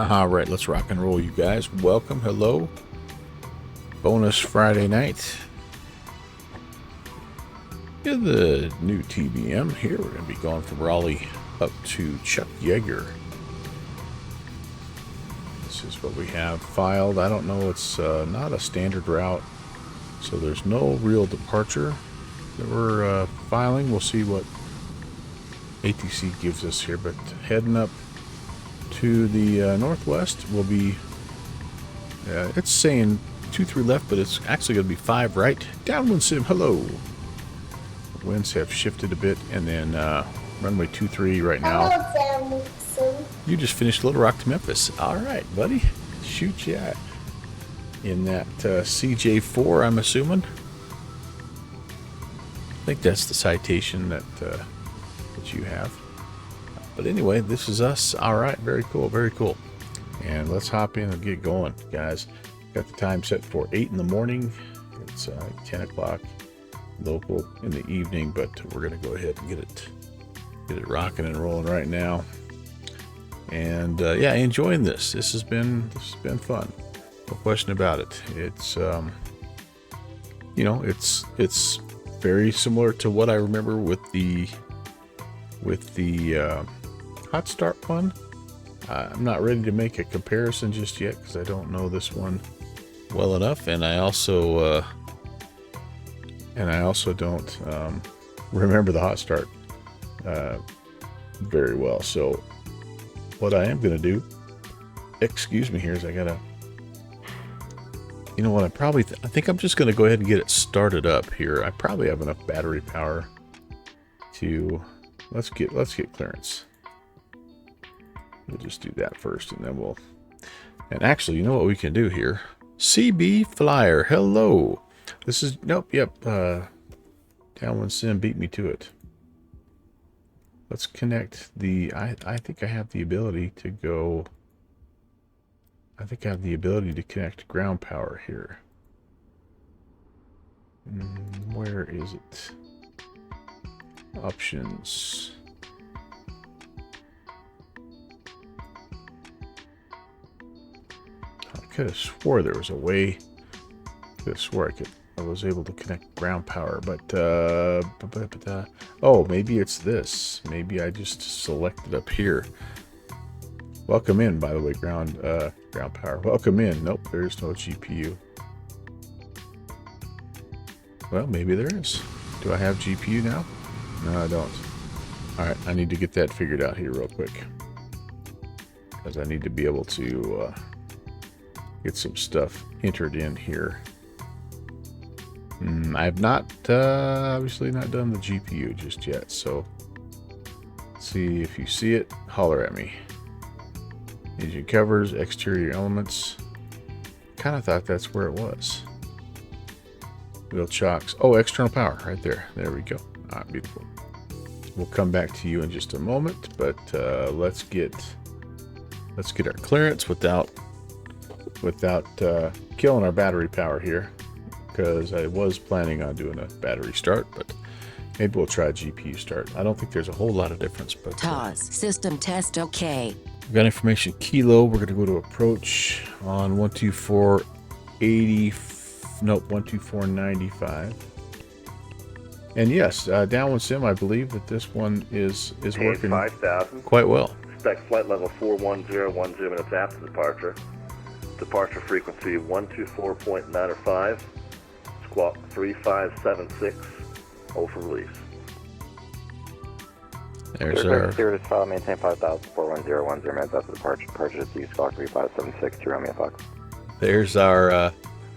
All right, let's rock and roll, you guys. Welcome, hello. Bonus Friday night. In the new TBM here, we're going to be going from Raleigh up to Yeager. This is what we have filed. I don't know, it's not a standard route, so there's no real departure that we're filing. We'll see what ATC gives us here, but heading up to the northwest will be, it's saying 2-3 left, but it's actually going to be 5 right. Downwind sim, hello. Winds have shifted a bit, and then runway 23 right now. Hello, Sim. You just finished Little Rock to Memphis. All right, buddy. Shoot ya. In that CJ4, I'm assuming. I think that's the citation that you have. But anyway, this is us. All right, very cool, very cool. And let's hop in and get going, guys. Got the time set for 8 in the morning. It's 10 o'clock local in the evening, but we're going to go ahead and get it rocking and rolling right now. And yeah, enjoying this. This has been fun. No question about it. It's you know, it's very similar to what I remember with the hot start one. I'm not ready to make a comparison just yet because I don't know this one well enough, and I also don't remember the hot start very well. So what I am going to do, excuse me here, is I gotta, you know what, I think I'm just going to go ahead and get it started up here. I probably have enough battery power to, let's get clearance. We'll just do that first, and then and actually, you know what we can do here? CB Flyer, hello. This is, nope, yep, Downwind Sim beat me to it. Let's connect I think I have the ability to go, I think I have the ability to connect ground power here. Where is it? Options. I could have swore there was a way. I could have swore I was able to connect ground power, but oh, maybe it's this. Maybe I just selected up here. Welcome in, by the way, ground power. Welcome in. Nope, there's no GPU. Well, maybe there is. Do I have GPU now? No, I don't. All right, I need to get that figured out here real quick, because I need to be able to get some stuff entered in here. I've not, obviously not done the GPU just yet, so let's see. If you see it, holler at me. Engine covers, exterior elements. Kind of thought that's where it was. Wheel chocks. Oh, external power right there. There we go. All right, beautiful. We'll come back to you in just a moment, but let's get our clearance without killing our battery power here, because I was planning on doing a battery start, but maybe we'll try a GPU start. I don't think there's a whole lot of difference, but TOS system test okay. We've got information kilo. We're going to go to approach on 12480. Nope, 12495. And yes, Downwind Sim, I believe that this one is working 5,000. quite well. Expect flight level 41010 minutes after departure. Departure frequency 124.905. Squawk 3576. Hold for release. There's our Cirrus file, maintain 5,000, 41010 minutes after departure. Departure to Squawk 3576 to Romeo Fox. there's our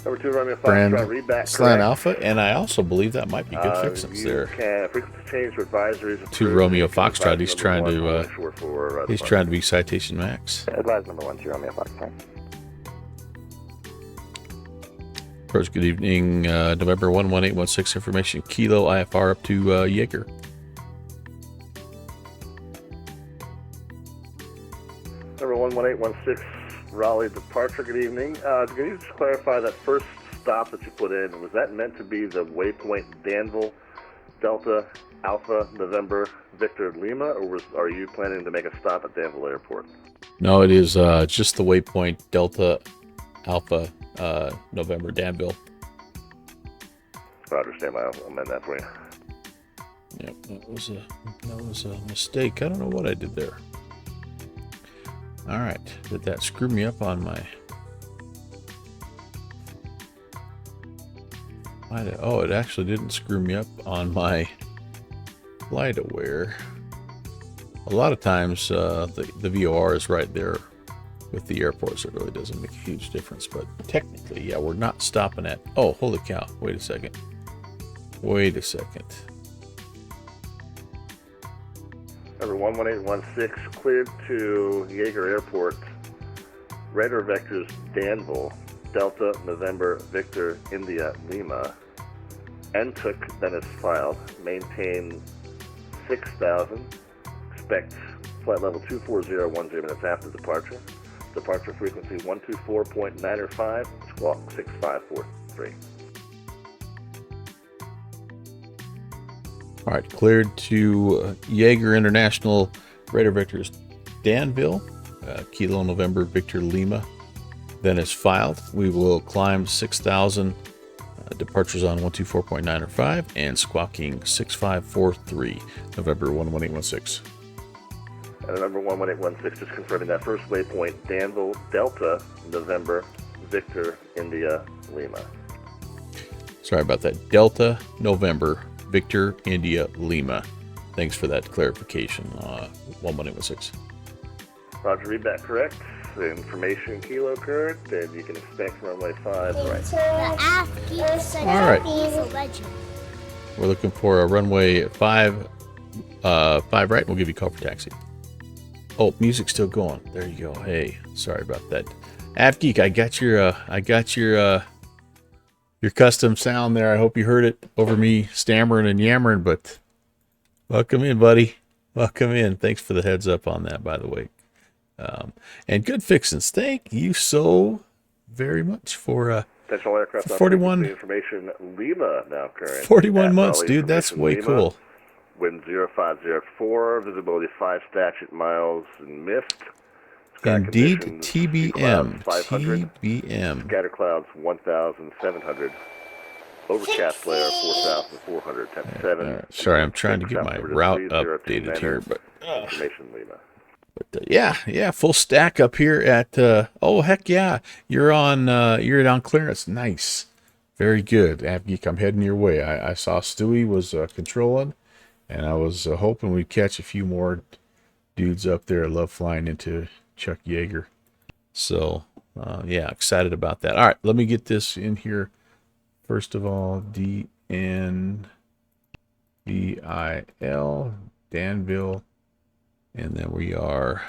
Number 2 Romeo Fox, brand read back Slant correct. Alpha, and I also believe that might be good fixins there. Frequency change for advisories. To Romeo Foxtrot, he's trying to he's trying to be citation max. Advise number 1 to Romeo Fox. First, good evening, November 11816 information kilo IFR up to Yeager. Number 11816 Raleigh departure. Good evening. Can you just clarify that first stop that you put in? Was that meant to be the waypoint Danville, Delta, Alpha, November, Victor, Lima, or are you planning to make a stop at Danville Airport? No, it is just the waypoint Delta Alpha November Danville. Roger, stand by. I'll amend that for you. Yep, that was a mistake. I don't know what I did there. All right, did that screw me up on my? Oh, it actually didn't screw me up on my flight aware. A lot of times the VOR is right there with the airport, so it really doesn't make a huge difference. But technically, yeah, we're not stopping at. Oh, holy cow! Wait a second. Wait a second. Number 11816 cleared to Yeager Airport. Radar vectors Danville, Delta, November, Victor, India, Lima. NTOC then is filed. Maintain 6,000. Expect flight level 24010 minutes after departure. Departure frequency 124.905, squawk 6543. All right, cleared to Yeager International. Radar vectors Danville, Kilo November Victor Lima. Then is filed. We will climb 6,000. Departures on 124.905 and squawking 6543. November 11816. And number 11816 just confirming that first waypoint Danville Delta November Victor India Lima. Sorry about that. Delta November Victor India Lima. Thanks for that clarification. 11816. Roger, read that correct. The information kilo correct, and you can expect runway 5 right. The AFSCII All right. is a legend. We're looking for a runway 5 right. We'll give you a call for taxi. Oh, music's still going. There you go. Hey, sorry about that. AppGeek, I got your custom sound there. I hope you heard it over me stammering and yammering, but welcome in, buddy. Welcome in. Thanks for the heads up on that, by the way. And good fixins. Thank you so very much for Potential aircraft 41 information Lima now current. 41 months, Raleigh dude. That's way information Lima. cool. Wind 0504, visibility 5 statute miles and mist. Sky Indeed, conditions, TBM. clouds 500. TBM. Scatter clouds 1,700. Overcast layer 4,400. Temp 7. All right. Sorry, I'm trying to get my route updated here, but information Lima. yeah, full stack up here at oh heck yeah, you're on clearance. Nice, very good, AppGeek. I'm heading your way. I saw Stewie was controlling, and I was hoping we'd catch a few more dudes up there. I love flying into Chuck Yeager, so yeah, excited about that. All right, let me get this in here. First of all, DNVIL Danville. And then we are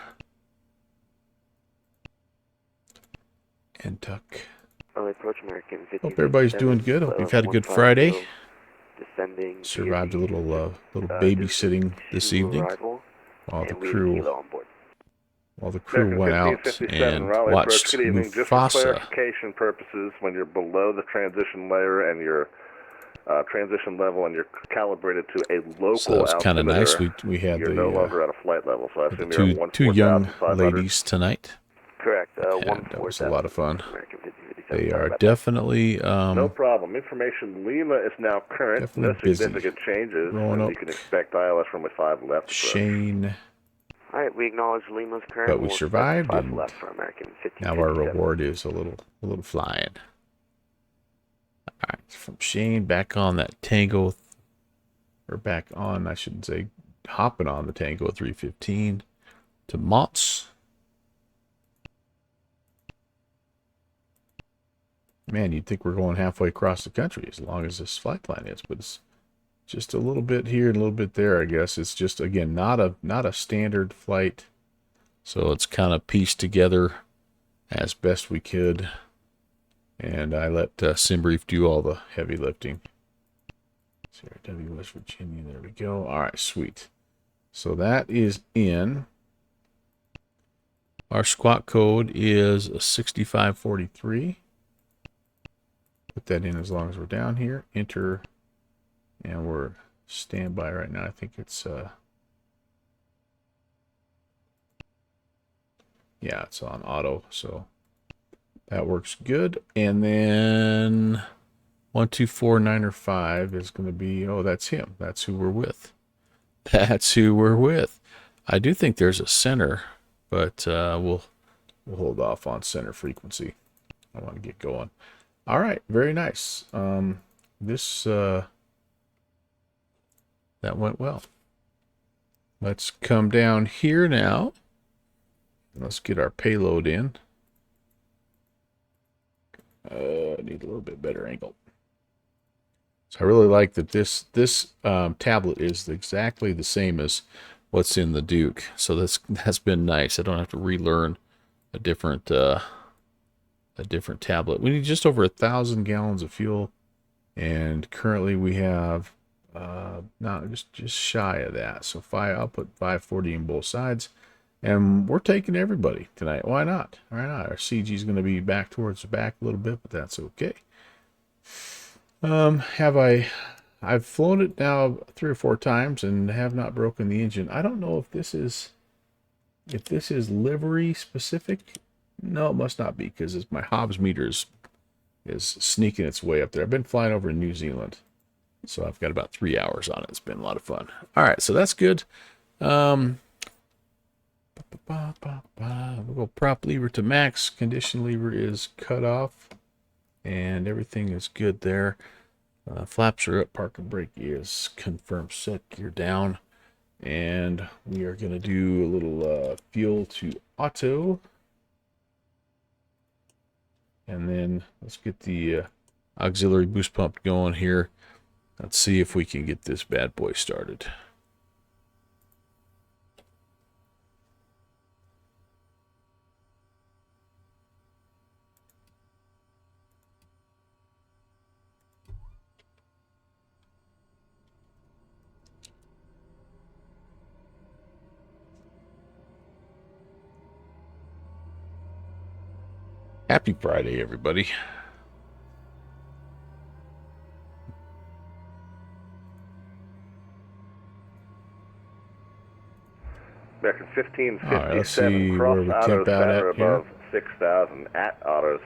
NTOC. Approach American 50. Hope everybody's doing good. Hope you've had a good Friday. Descending. Survived a little babysitting this evening while the crew went out and watched Just for Mufasa. clarification purposes, when you're below the transition layer and your transition level and you're calibrated to a local So that was kind of nice. We had you're no longer at a flight level, so I assume you're at two young 14,500. ladies tonight. Correct. And that was a lot of fun. American 50. They are definitely no problem. Information Lima is now current. Definitely No busy. significant changes. Rolling up. You can expect ILS runway 5 left. approach. Shane. All right, we acknowledge Lima's current. But we We'll survived, expect 5 and left for American 50. Now our reward is a little flying. All right, from Shane back on that Tango, or back on, I shouldn't say, hopping on the Tango 315 to Mott's. Man, you'd think we're going halfway across the country as long as this flight plan is, but it's just a little bit here and a little bit there, I guess. It's just, again, not a standard flight, so it's kind of pieced together as best we could. And I let SimBrief do all the heavy lifting. CRW West Virginia, there we go. All right, sweet. So that is in. Our squawk code is 6543. Put that in as long as we're down here. Enter, and we're standby right now. I think it's Yeah, it's on auto, so that works good. And then 124905 is going to be, oh, that's him. That's who we're with. That's who we're with. I do think there's a center, but we'll hold off on center frequency. I want to get going. All right, very nice. This that went well. Let's come down here now. Let's get our payload in. I need a little bit better angle. So I really like that this tablet is exactly the same as what's in the Duke. So that's been nice. I don't have to relearn a different tablet. We need just over 1,000 gallons of fuel, and currently we have no, just shy of that. So I'll put 540 in both sides, and we're taking everybody tonight. Why not? Why not? Our CG is going to be back towards the back a little bit, but that's okay. I've flown it now 3 or 4 times and have not broken the engine. I don't know if this is livery specific. No, it must not be, because my Hobbs meter is sneaking its way up there. I've been flying over in New Zealand, so I've got about 3 hours on it. It's been a lot of fun. All right, so that's good. We'll go prop lever to max. Condition lever is cut off, and everything is good there. Flaps are up. Park and brake is confirmed set. Gear down, and we are going to do a little fuel to auto. And then let's get the auxiliary boost pump going here. Let's see if we can get this bad boy started. Happy Friday, everybody. American 1557, All right, let's see cross where we autos, temp out center at here. above 6,000, at autos,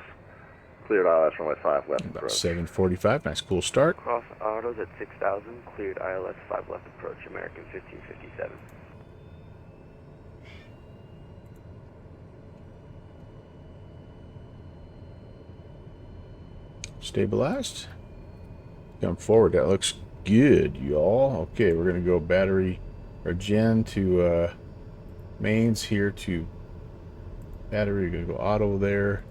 cleared ILS runway 5 left About approach. 7:45. Nice, cool start. Cross autos at 6,000, cleared ILS 5 left approach, American 1557. Stabilized. Come forward. That looks good, y'all. Okay, we're gonna go battery or gen to mains here to battery. We're gonna go auto there.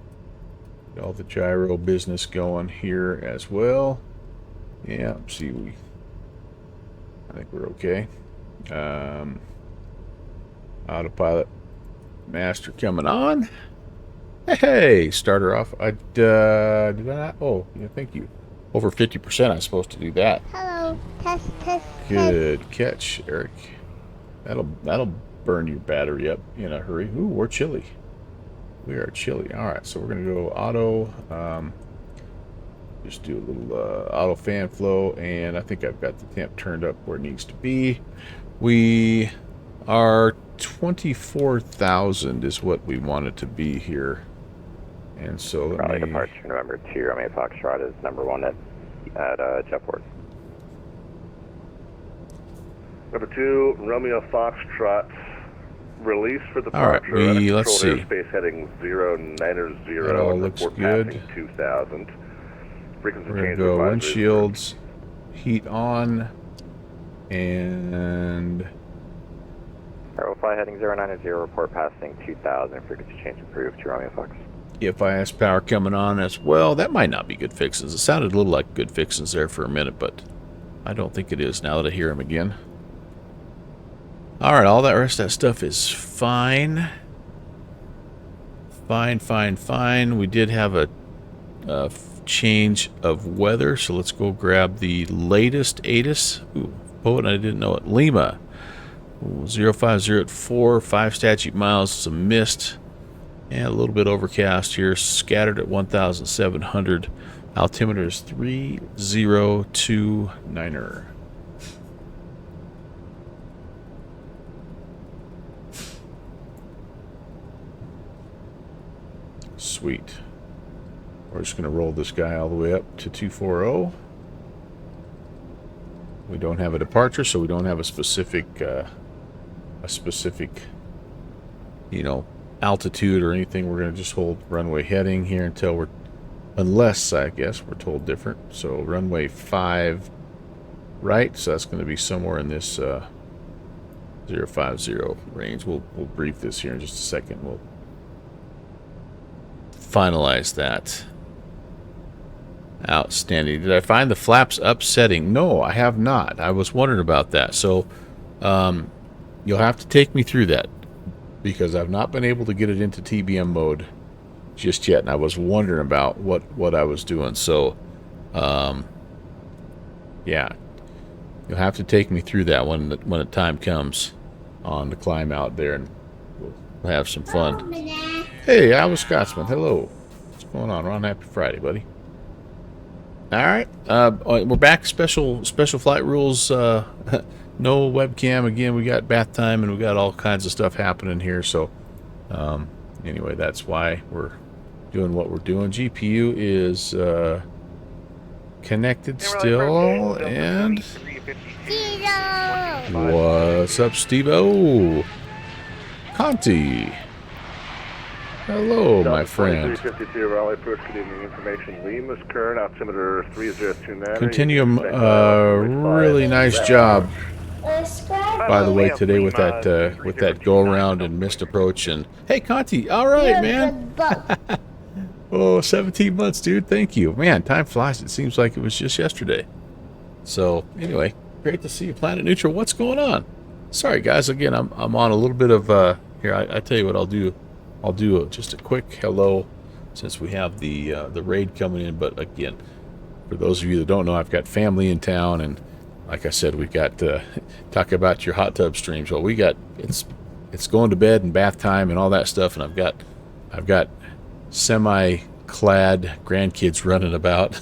Get all the gyro business going here as well. Yeah, see, I think we're okay. Autopilot master coming on. Hey, starter off. Did I not? Oh, yeah, thank you. Over 50%. I'm supposed to do that. Hello. Test, test, Good catch, Eric. That'll burn your battery up in a hurry. Ooh, we're chilly. We are chilly. All right, so we're gonna go auto. Just do a little auto fan flow, and I think I've got the temp turned up where it needs to be. We are 24,000 is what we want it to be here. And so Raleigh departure November 2, Romeo Foxtrot is number 1 at Jetport. Number 2, Romeo Foxtrot, release for All right, departure. let's see. Airspace heading 090, That all and looks report good. passing 2,000. Frequency We're gonna change go advisory. windshields, heat on, and Aero fly heading 090, report passing 2,000, frequency change approved to Romeo Fox. EFIS power coming on as well. That might not be good fixins. It sounded a little like good fixins there for a minute, but I don't think it is now that I hear him again. All right, all that rest of that stuff is fine. Fine. We did have a change of weather, so let's go grab the latest ATIS. Ooh, poet, I didn't know it. Lima. 050 at 4, 5 statute miles, some mist. And a little bit overcast here, scattered at 1,700. Altimeter is 3029er. Sweet. We're just going to roll this guy all the way up to 240. We don't have a departure, so we don't have a specific, you know, altitude or anything. We're going to just hold runway heading here until we're, unless I guess we're told different. So runway 5 right, so that's going to be somewhere in this 050 range. We'll brief this here in just a second. We'll finalize that. Outstanding. Did I find the flaps upsetting? No, I have not. I was wondering about that. So you'll have to take me through that, because I've not been able to get it into TBM mode just yet, and I was wondering about what I was doing. So yeah, you'll have to take me through that when the time comes on the climb out there, and we'll have some fun. Hey, I was Scotsman. Hello. What's going on, Ron? Happy Friday, buddy. All right, we're back. Special flight rules. No webcam again. We got bath time, and we got all kinds of stuff happening here. So anyway, that's why we're doing what we're doing. GPU is connected still, and what's up, Steve-O? Conti. Hello, my friend. 2352 Raleigh, approach, good evening, information. Lima's current, altimeter 3029. Continuum, really nice job, by the way, today with that go around and missed approach. And hey, Conti, all right, man. Oh, 17 months, dude. Thank you, man. Time flies. It seems like it was just yesterday. So anyway, great to see you, Planet Neutral. What's going on? Sorry, guys. Again, I'm on a little bit of here. I tell you what I'll do. I'll do just a quick hello since we have the raid coming in. But again, for those of you that don't know, I've got family in town, and like I said, we've got talk about your hot tub streams. Well, we got it's going to bed and bath time and all that stuff, and I've got semi-clad grandkids running about.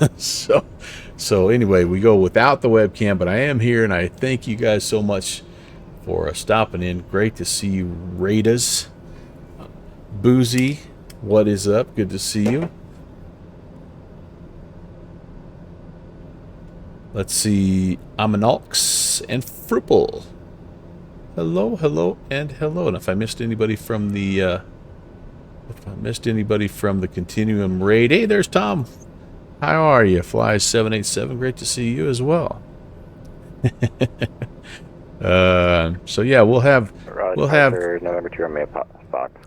so anyway, we go without the webcam, but I am here, and I thank you guys so much for stopping in. Great to see you, Raiders. Boozy, what is up? Good to see you. Let's see, Aminalx and Fruple. Hello, and hello. And if I missed anybody from the Continuum raid, hey, there's Tom. How are you? Flies 787. Great to see you as well. So yeah, we'll have November 2 Romeo Fox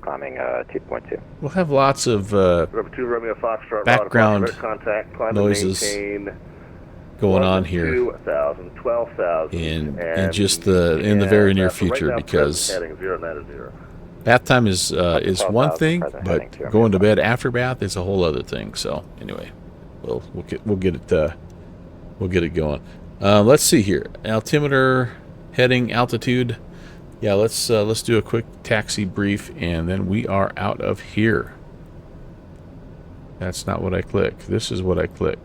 climbing 2.2. We'll have lots of November 2 Romeo Foxtrot, background contact, climb noises going on here 2,000, 12,000, in just in the very near future, because bath time is one thing, but going to bed after bath is a whole other thing. So anyway, we'll get it going. Let's see here, altimeter, heading, altitude. Yeah, let's do a quick taxi brief, and then we are out of here. That's not what I click. This is what I click.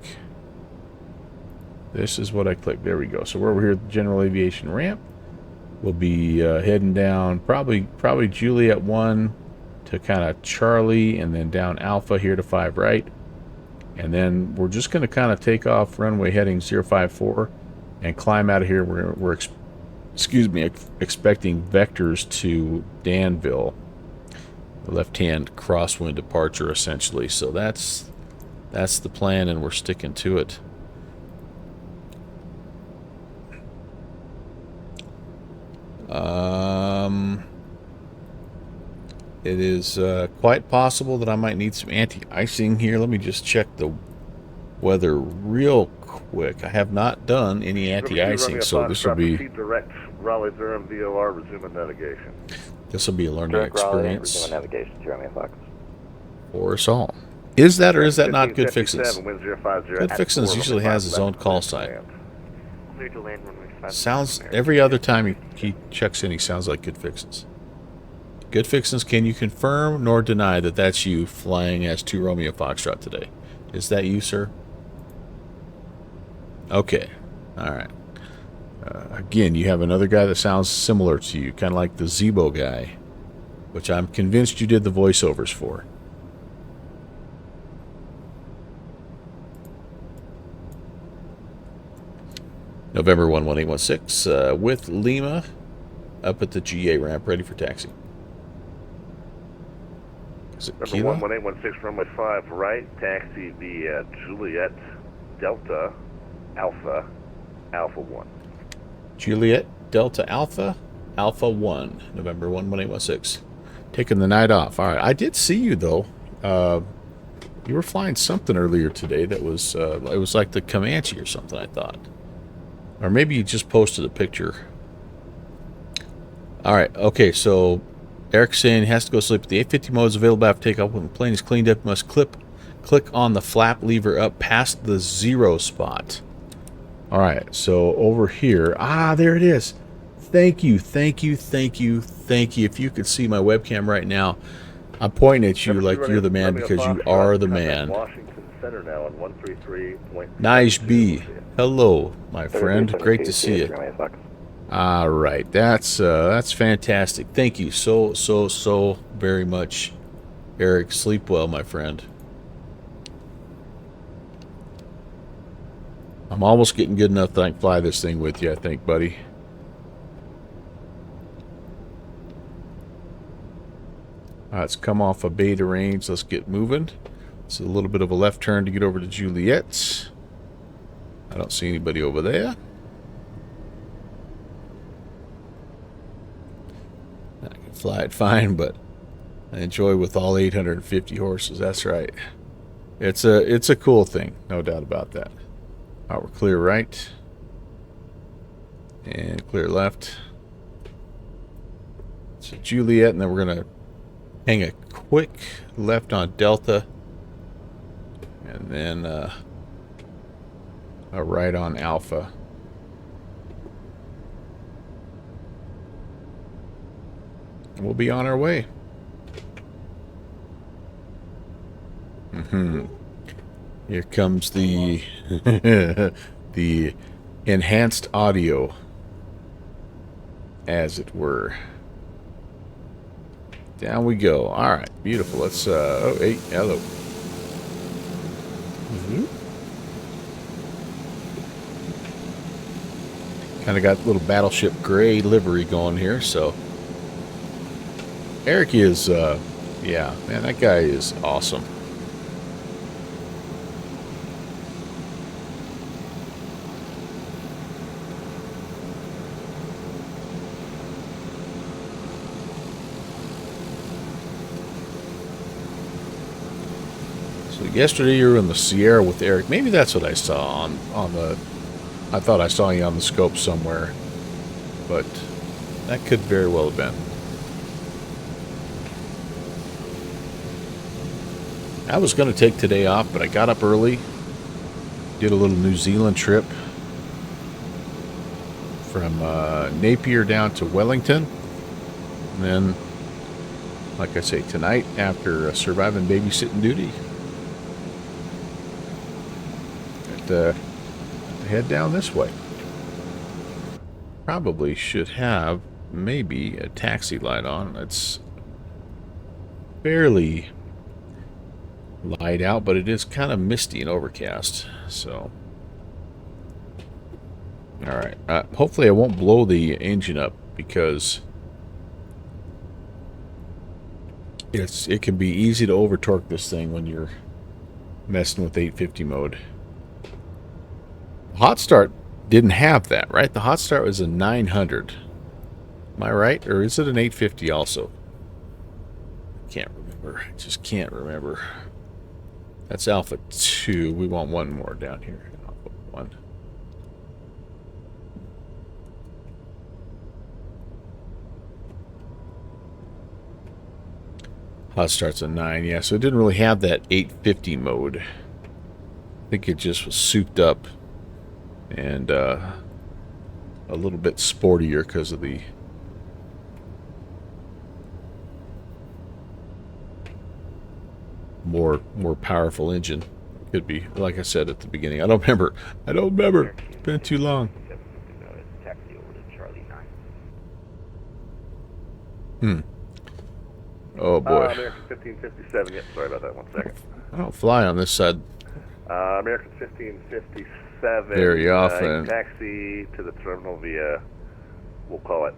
This is what I click. There we go. So we're over here at the general aviation ramp. We'll be heading down probably Juliet 1 to kind of Charlie, and then down Alpha here to 5 right. And then we're just going to kind of take off runway heading 054 and climb out of here. We're expecting vectors to Danville, the left-hand crosswind departure, essentially. So that's the plan, and we're sticking to it. It is quite possible that I might need some anti-icing here. Let me just check the weather real quick. I have not done any anti-icing, so this will be direct Raleigh Durham VOR, resuming navigation. This will be a learning experience Resuming navigation to Romeo Fox. for us all. Is that or is that not Good Fixins? Good Fixins usually has his own call sign. Sounds every other time he checks in, he sounds like Good Fixins. Good Fixins, can you confirm nor deny that that's you flying as 2 Romeo Foxtrot today? Is that you, sir? Okay. All right. Again, you have another guy that sounds similar to you, kind of like the Zebo guy, which I'm convinced you did the voiceovers for. November 11816 with Lima up at the GA ramp, ready for taxi. Is it Number Kilo? 11816, runway 5 right, taxi via Juliet Delta Alpha Alpha 1. Juliet Delta Alpha Alpha 1, November 11816. Taking the night off. All right, I did see you though. You were flying something earlier today that was it was like the Comanche or something, I thought. Or maybe you just posted a picture. All right, okay, so Eric's saying he has to go sleep. The 850 mode is available after takeoff. When the plane is cleaned up, you must click on the flap lever up past the 0 spot. All right, so over here. Ah, there it is. Thank you, thank you, thank you, thank you. If you could see my webcam right now, I'm pointing at you like you're the man because you are the man. Washington Center now on 133. Nice B. Hello, my friend. Great to see you. All right, that's fantastic. Thank you so very much, Eric. Sleep well, my friend. I'm almost getting good enough that I can fly this thing with you, I think, buddy. All right, let's come off a beta range. Let's get moving. It's a little bit of a left turn to get over to Juliet. I don't see anybody over there. I can fly it fine, but I enjoy with all 850 horses. That's right. It's a cool thing, no doubt about that. All right, we're clear right. And clear left. So Juliet, and then we're going to hang a quick left on Delta. And then a right on Alpha. And we'll be on our way. Here comes the the enhanced audio, as it were. Down we go. All right, beautiful. Let's oh, hey, hello. Kind of got a little battleship gray livery going here, so Eric is yeah, man, that guy is awesome. Yesterday you were in the Sierra with Eric. Maybe that's what I saw on the... I thought I saw you on the scope somewhere. But that could very well have been. I was going to take today off, but I got up early. Did a little New Zealand trip. From Napier down to Wellington. And then, like I say, tonight, after surviving babysitting duty... head down this way. Probably should have maybe a taxi light on. It's fairly light out, but it is kind of misty and overcast. So, all right. Hopefully, I won't blow the engine up because it can be easy to over torque this thing when you're messing with 850 mode. Hot start didn't have that, right? The hot start was a 900. Am I right? Or is it an 850 also? Can't remember. I just can't remember. That's Alpha 2. We want one more down here. Alpha 1. Hot start's a 9. Yeah, so it didn't really have that 850 mode. I think it just was souped up. And a little bit sportier because of the more powerful engine. Could be, like I said at the beginning. I don't remember. It's been too long. Oh boy. American 1557. Yep, sorry about that. 1 second. I don't fly on this side. American 1557. very often. Taxi to the terminal via, we'll call it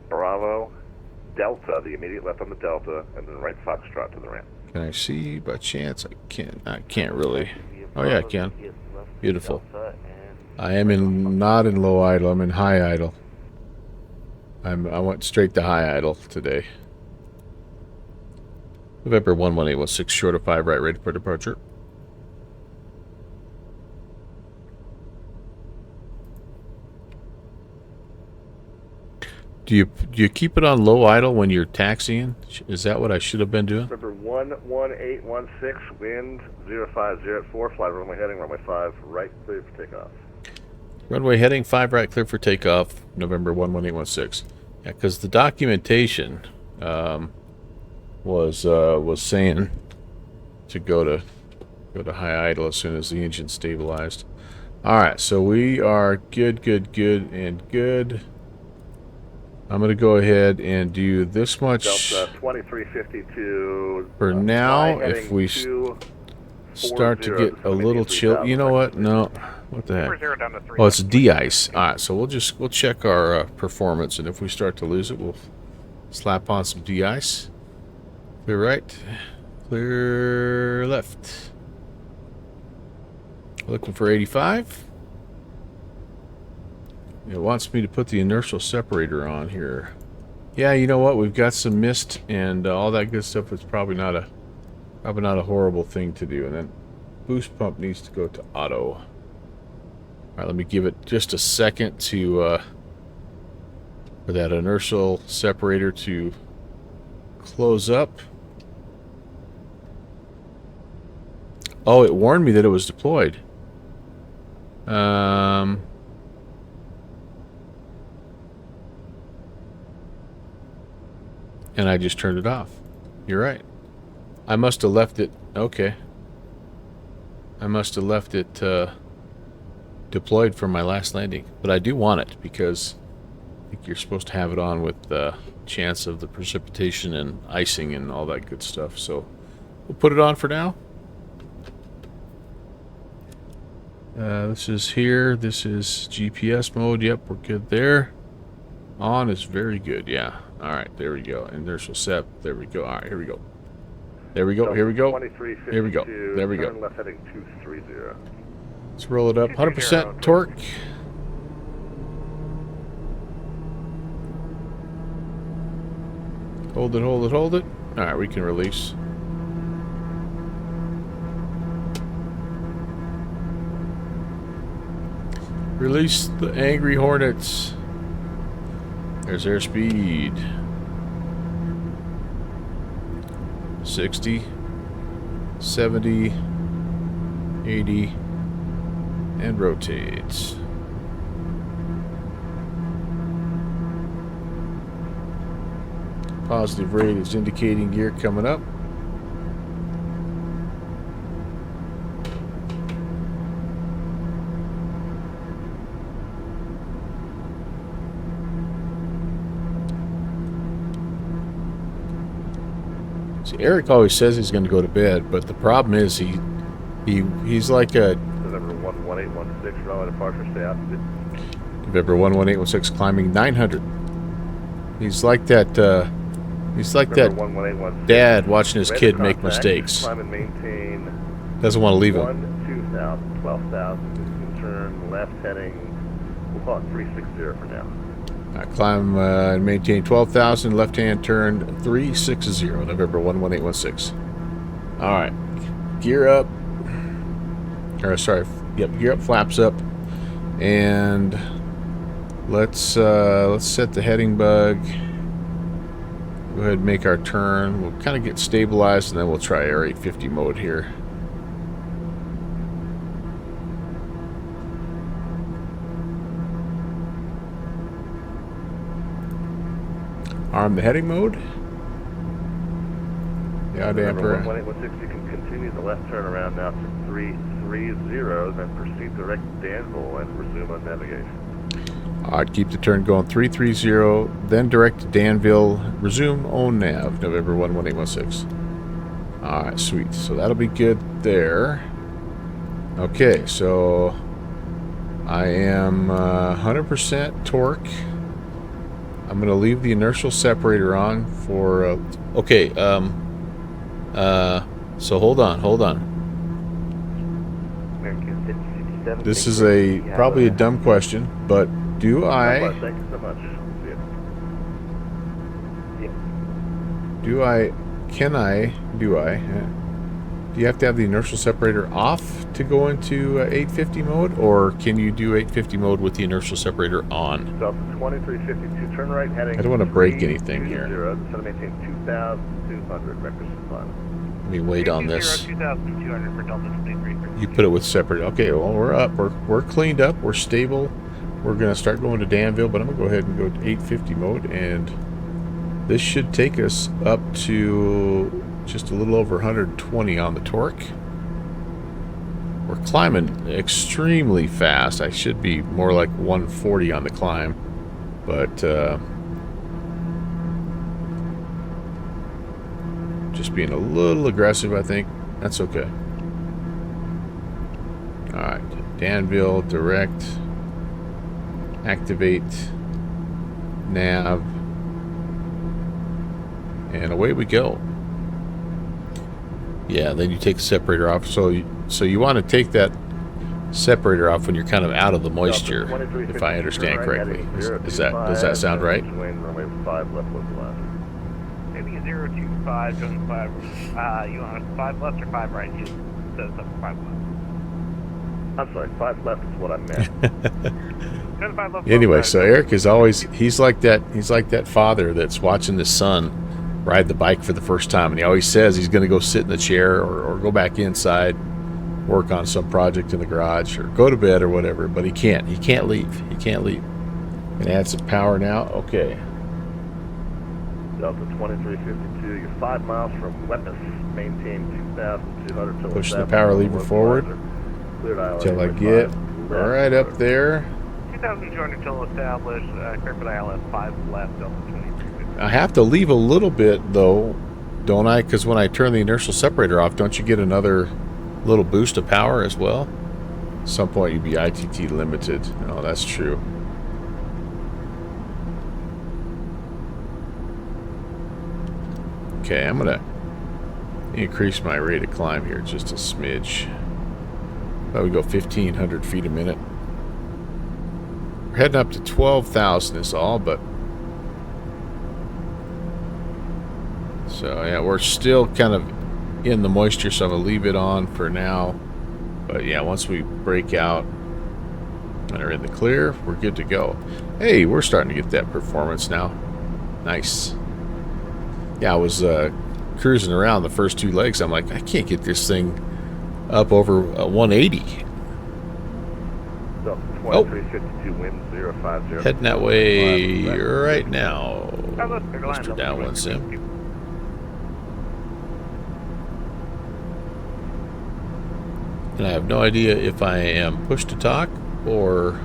Bravo, Delta, the immediate left on the Delta, and then right Foxtrot to the ramp. Can I see by chance? I can't really. Oh yeah, I can. Beautiful. I am not in low idle. I'm in high idle. I went straight to high idle today. November 11816, short of 5 right, ready for departure. Do you keep it on low idle when you're taxiing? Is that what I should have been doing? Number 11816, wind 050 at 4, fly runway heading, runway 5, right, clear for takeoff. Runway heading 5 right, clear for takeoff, November 11816. Yeah, because the documentation was saying to go to high idle as soon as the engine stabilized. All right, so we are good. I'm going to go ahead and do this much. Delta 2352. For now, if we start to get a little chill. You know what? No. What the heck? Oh, it's de-ice. All right, so we'll check our performance, and if we start to lose it, we'll slap on some de-ice. Clear right. Clear left. Looking for 85. It wants me to put the inertial separator on here. Yeah, you know what? We've got some mist and all that good stuff. It's probably not a horrible thing to do. And then boost pump needs to go to auto. All right, let me give it just a second to for that inertial separator to close up. Oh, it warned me that it was deployed. And I just turned it off. You're right. I must have left it... Okay. I must have left it deployed from my last landing. But I do want it because I think you're supposed to have it on with the chance of the precipitation and icing and all that good stuff. So we'll put it on for now. This is here. This is GPS mode. Yep, we're good there. On is very good. Yeah. All right, there we go. Inertial sep. There we go. All right, here we go. There we go. Here we go. Here we go. There we go. Left heading 230. Let's roll it up. 100% torque. Hold it, hold it, hold it. All right, we can release. Release the angry hornets. There's airspeed. 60, 70, 80, and rotates. Positive rate is indicating gear coming up. See, Eric always says he's going to go to bed, but the problem is he's like a November 11816, Raleigh departure, stay altitude. November 11816 climbing 900. He's like that. He's like that dad watching his kid make mistakes. Climb and maintain. Doesn't want to leave him. 2000, 12,000. Turn left heading. We'll call it 360 for now. Climb and maintain 12,000, left-hand turn 360, November 11816. All right, gear up. Or sorry, yep, gear up, flaps up, and let's set the heading bug. Go ahead and make our turn. We'll kind of get stabilized, and then we'll try our 850 mode here. Arm the heading mode. The odd damper. 11816, you can continue the left turn around now to 330, then proceed direct Danville and resume on navigation. I'd keep the turn going 330, then direct to Danville, resume on nav, November 11816. Alright, sweet. So that'll be good there. Okay, so I am 100% torque. I'm going to leave the inertial separator on for... okay, so hold on. American 5057. This is thank you. probably a dumb question, but do I... Thank you so much. See ya. Do you have to have the inertial separator off to go into 850 mode, or can you do 850 mode with the inertial separator on? Delta 2352, turn right heading. I don't want to break anything here. 320, descend to maintain 2,200 records climb. Let me wait on this. 2,200 for Delta 23. You put it with separate. Okay, well, we're up. We're cleaned up. We're stable. We're going to start going to Danville, but I'm going to go ahead and go to 850 mode, and this should take us up to just a little over 120 on the torque. We're climbing extremely fast. I should be more like 140 on the climb, but just being a little aggressive, I think. That's okay. Alright, Danville, direct, activate, nav, and away we go. Yeah, then you take the separator off. So you want to take that separator off when you're kind of out of the moisture, if I understand correctly. Does that sound right? Runway 5 left, what's left? Maybe 025, going 5. You want 5 left or 5 right? You said something 5 left. I'm sorry, 5 left is what I meant. Anyway, so Eric is always, he's like that father that's watching his son ride the bike for the first time, and he always says he's going to go sit in the chair or go back inside, work on some project in the garage, or go to bed or whatever, but he can't leave. And add some power now. Okay. Delta 2352, you're 5 miles from Wemyss. Maintain 2,200 till Push the power lever forward until I get right up there. 2,200 till established. Clear ILS 5 left, Delta 2350. I have to leave a little bit, though, don't I? Because when I turn the inertial separator off, don't you get another little boost of power as well? At some point, you'd be ITT limited. No, that's true. Okay, I'm going to increase my rate of climb here just a smidge. We go 1,500 feet a minute. We're heading up to 12,000 is all, but... So, yeah, we're still kind of in the moisture, so I'm going to leave it on for now. But, yeah, once we break out and are in the clear, we're good to go. Hey, we're starting to get that performance now. Nice. Yeah, I was cruising around the first 2 legs. I'm like, I can't get this thing up over 180. Delta 2352, wind 050. Heading that way right now. Mr. Downwind Sim. And I have no idea if I am push to talk or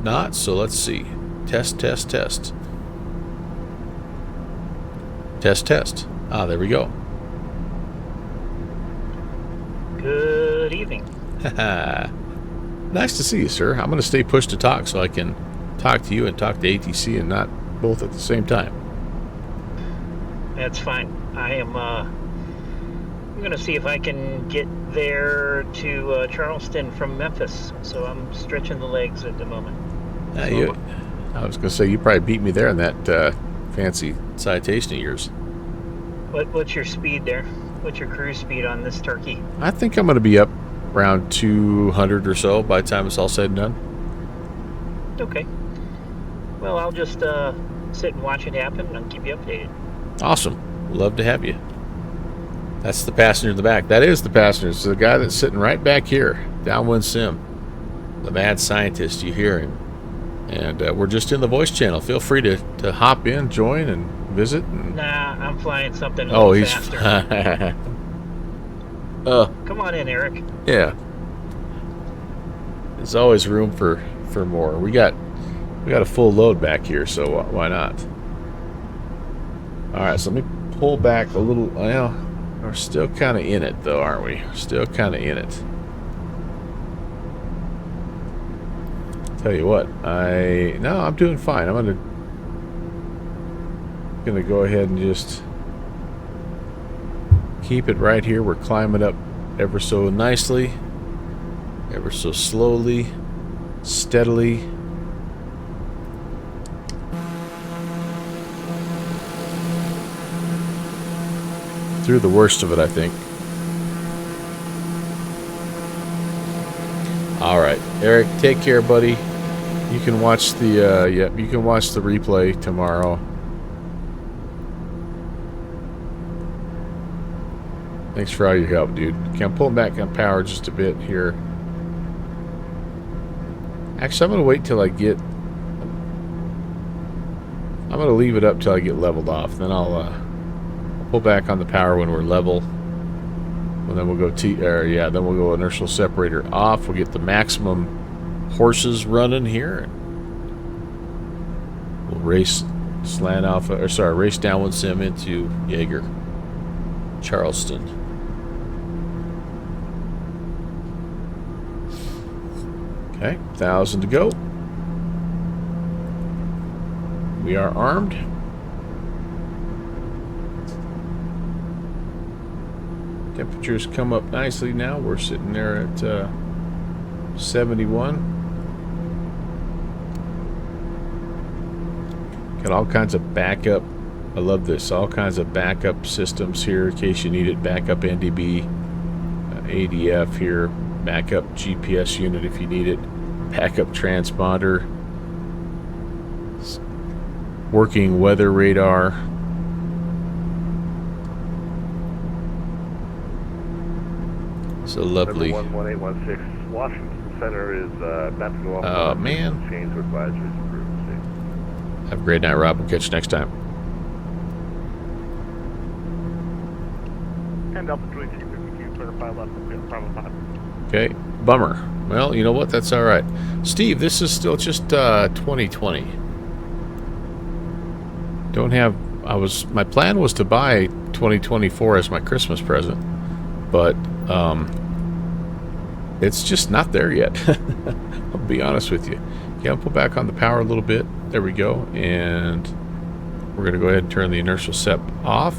not, so let's see. Test. Test. Ah, there we go. Good evening. Nice to see you, sir. I'm going to stay push to talk so I can talk to you and talk to ATC and not both at the same time. That's fine. I'm going to see if I can get there to Charleston from Memphis. So I'm stretching the legs at the moment. I was going to say, you probably beat me there in that fancy citation of yours. What's your speed there? What's your cruise speed on this turkey? I think I'm going to be up around 200 or so by the time it's all said and done. Okay. Well, I'll just sit and watch it happen, and I'll keep you updated. Awesome. Love to have you. That's the passenger in the back. That is the passenger. It's the guy that's sitting right back here. Downwind Sim. The mad scientist. You hear him. And we're just in the voice channel. Feel free to hop in, join, and visit. And... Nah, I'm flying something a little faster. Come on in, Eric. Yeah. There's always room for more. We got a full load back here, so why not? All right, so let me pull back a little. Well, we're still kind of in it, though, aren't we? Still kind of in it. Tell you what, I'm doing fine. I'm gonna go ahead and just keep it right here. We're climbing up ever so nicely, ever so slowly, steadily. Through the worst of it, I think. All right, Eric, take care, buddy. You can watch the you can watch the replay tomorrow. Thanks for all your help, dude. Okay, I'm pulling back on power just a bit here. Actually, I'm gonna wait till I get. I'm gonna leave it up till I get leveled off. Then I'll pull back on the power when we're level. And then we'll go then we'll go inertial separator off. We'll get the maximum horses running here. We'll race race downwind sim into Yeager, Charleston. Okay, 1,000 to go. We are armed. Temperatures come up nicely now. We're sitting there at 71. Got all kinds of backup. I love this. All kinds of backup systems here in case you need it. Backup NDB, ADF here. Backup GPS unit if you need it. Backup transponder. Working weather radar. So lovely. 1816 Washington Center is about to go off. Oh, man. Change to advisories approved. Have a great night, Rob. We'll catch you next time. And Delta 2252, clarify left of field, Bravo 5. Okay. Bummer. Well, you know what? That's all right. Steve, this is still just 2020. Don't have... My plan was to buy 2024 as my Christmas present. But, it's just not there yet. I'll be honest with you. Yeah, I'll pull back on the power a little bit. There we go. And we're going to go ahead and turn the inertial sep off.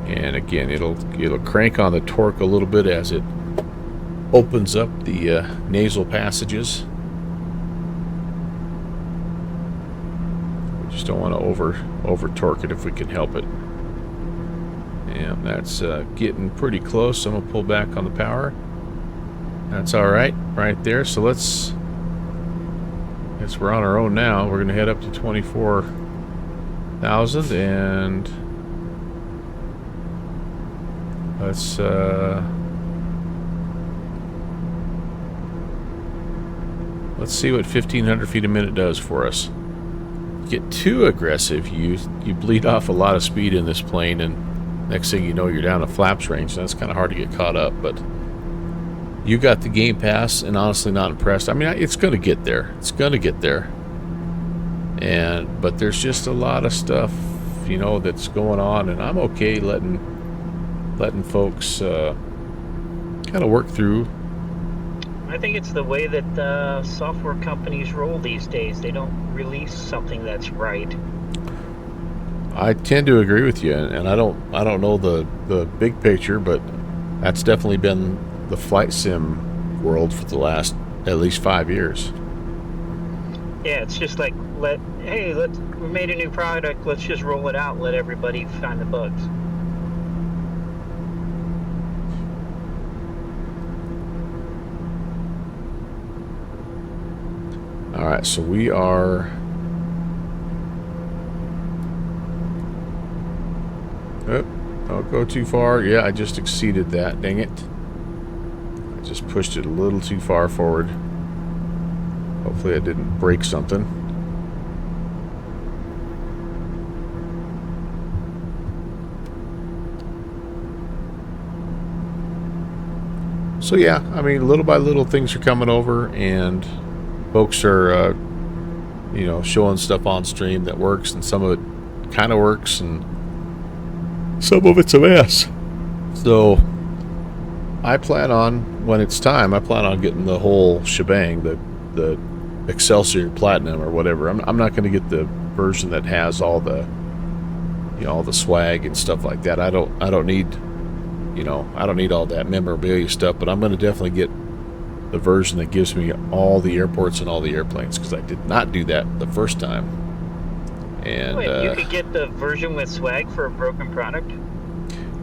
And again, it'll crank on the torque a little bit as it opens up the nasal passages. We just don't want to over torque it if we can help it. And that's getting pretty close. I'm going to pull back on the power. That's all right there. So guess we're on our own now. We're going to head up to 24,000 and let's see what 1,500 feet a minute does for us. Get too aggressive, you bleed off a lot of speed in this plane, and next thing you know, you're down to flaps range. And that's kind of hard to get caught up, but you got the game pass, and honestly not impressed. I mean, it's going to get there. It's going to get there. But there's just a lot of stuff, that's going on, and I'm okay letting folks kind of work through. I think it's the way that software companies roll these days. They don't release something that's right. I tend to agree with you, and I don't know the big picture, but that's definitely been the flight sim world for the last at least 5 years. Yeah, it's just like we made a new product, let's just roll it out and let everybody find the bugs. All right, so we are. Oh, don't go too far. Yeah, I just exceeded that. Dang it. I just pushed it a little too far forward. Hopefully I didn't break something. So yeah, I mean, little by little things are coming over, and folks are, showing stuff on stream that works, and some of it kind of works, and some of it's a mess. So I plan on, when it's time, getting the whole shebang, the the Excelsior Platinum or whatever. I'm not going to get the version that has all the, all the swag and stuff like that. I don't need, I don't need all that memorabilia stuff. But I'm going to definitely get the version that gives me all the airports and all the airplanes, because I did not do that the first time. And wait, you could get the version with swag for a broken product?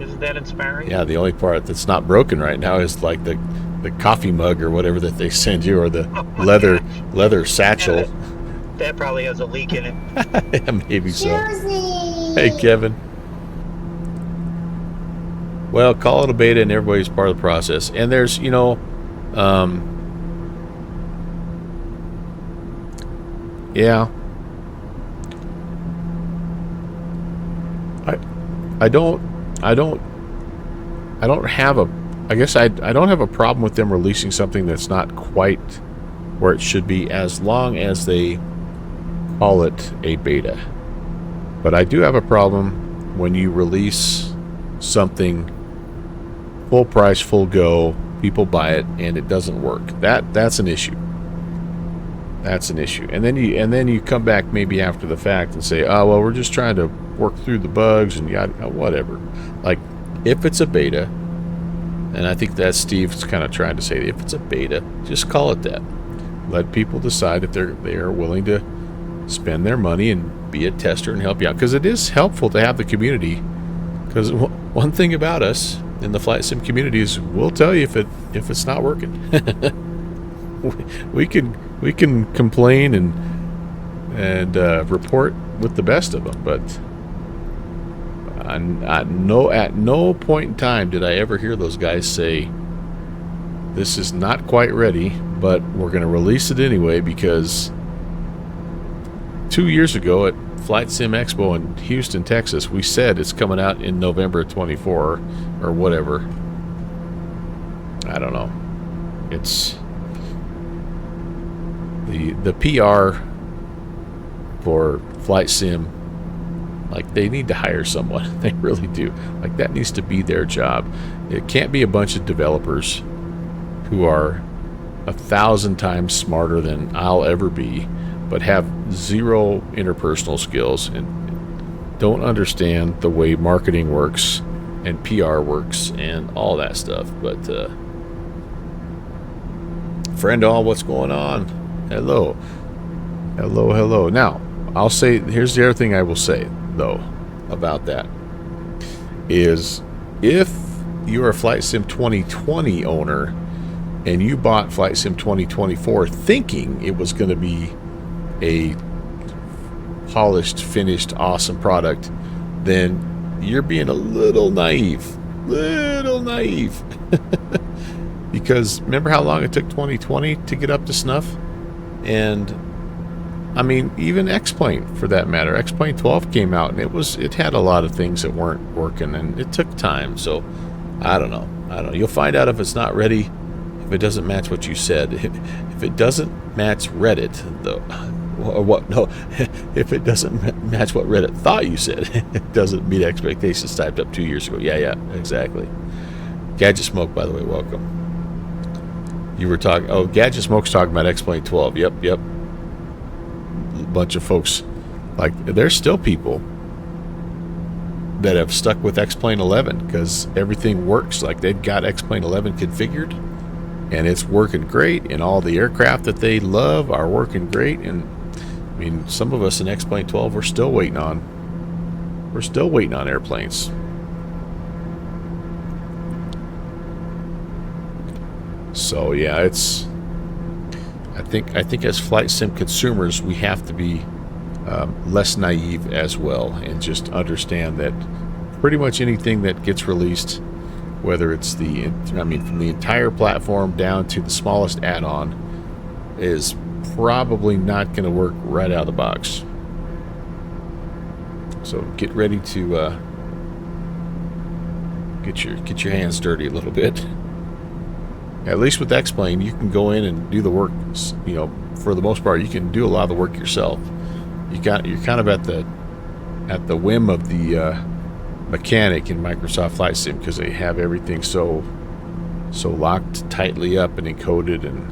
Isn't that inspiring? Yeah, the only part that's not broken right now is like the coffee mug or whatever that they send you, or the leather satchel. Yeah, that probably has a leak in it. Yeah, maybe so. Susie. Hey, Kevin. Well, call it a beta, and everybody's part of the process. And there's, yeah. I don't have a, I guess I don't have a problem with them releasing something that's not quite where it should be, as long as they call it a beta. But I do have a problem when you release something full price, full go, people buy it, and it doesn't work. That's an issue. That's an issue. And then you come back maybe after the fact and say, oh well, we're just trying to work through the bugs and whatever. Like, if it's a beta, and I think that Steve's kind of trying to say, if it's a beta, just call it that. Let people decide if they are willing to spend their money and be a tester and help you out, because it is helpful to have the community. Because one thing about us in the flight sim community is we'll tell you if it's not working. we can complain and report with the best of them, but at no point in time did I ever hear those guys say, this is not quite ready, but we're going to release it anyway, because 2 years ago at Flight Sim Expo in Houston, Texas, we said it's coming out in November 24 or whatever. I don't know. It's the PR for Flight Sim, like, they need to hire someone. They really do. Like, that needs to be their job. It can't be a bunch of developers who are 1,000 times smarter than I'll ever be, but have zero interpersonal skills and don't understand the way marketing works and PR works and all that stuff. But friend all, what's going on? Hello. Now, I'll say, here's the other thing I will say though about that is, if you're a Flight Sim 2020 owner and you bought Flight Sim 2024 thinking it was going to be a polished, finished, awesome product, then you're being a little naive. Because remember how long it took 2020 to get up to snuff? And I mean, even X-Plane, for that matter. X-Plane 12 came out, and it had a lot of things that weren't working, and it took time. So I don't know. You'll find out if it's not ready, if it doesn't match what you said. If it doesn't match Reddit, though, or what? No, if it doesn't match what Reddit thought you said, it doesn't meet expectations typed up 2 years ago. Yeah, exactly. Gadget Smoke, by the way, welcome. You were talking. Oh, Gadget Smoke's talking about X-Plane 12. Yep. A bunch of folks, like, there's still people that have stuck with X-Plane 11 because everything works. Like, they've got X-Plane 11 configured and it's working great, and all the aircraft that they love are working great. And I mean, some of us in X-Plane 12 we're still waiting on airplanes. So yeah, it's, I think as flight sim consumers, we have to be less naive as well, and just understand that pretty much anything that gets released, whether it's from the entire platform down to the smallest add-on, is probably not going to work right out of the box. So get ready to get your hands dirty a little bit. At least with X-Plane, you can go in and do the work. For the most part, you can do a lot of the work yourself. You're kind of at the whim of the mechanic in Microsoft Flight Sim, because they have everything so locked tightly up and encoded. And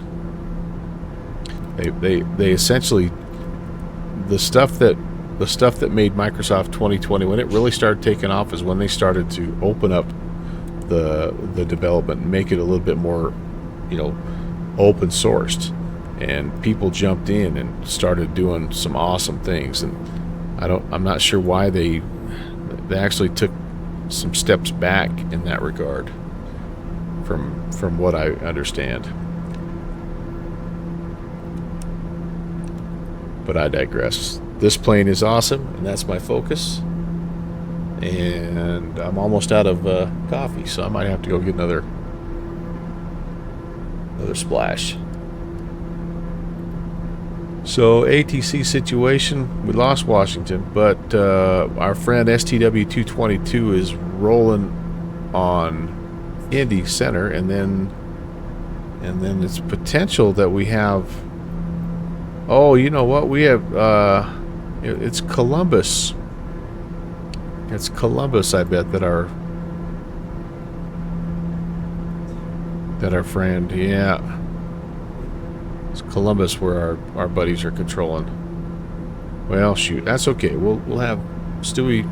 They essentially the stuff that made Microsoft 2020 when it really started taking off is when they started to open up the development and make it a little bit more, open sourced, and people jumped in and started doing some awesome things. And I'm not sure why they actually took some steps back in that regard from what I understand. But I digress. This plane is awesome, and that's my focus. And I'm almost out of coffee, so I might have to go get another splash. So ATC situation, we lost Washington, but our friend STW-222 is rolling on Indy Center, and then it's potential that we have. Oh, you know what? We have it's Columbus. It's Columbus, I bet, that our friend, yeah. It's Columbus where our buddies are controlling. Well, shoot, that's okay. We'll have Stewie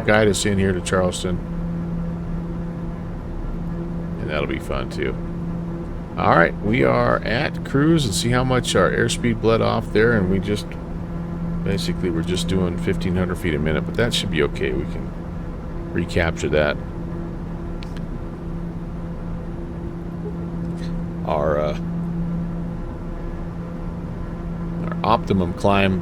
guide us in here to Charleston. And that'll be fun too. Alright, we are at cruise, and see how much our airspeed bled off there, and we're just doing 1,500 feet a minute, but that should be okay. We can recapture that. Our optimum climb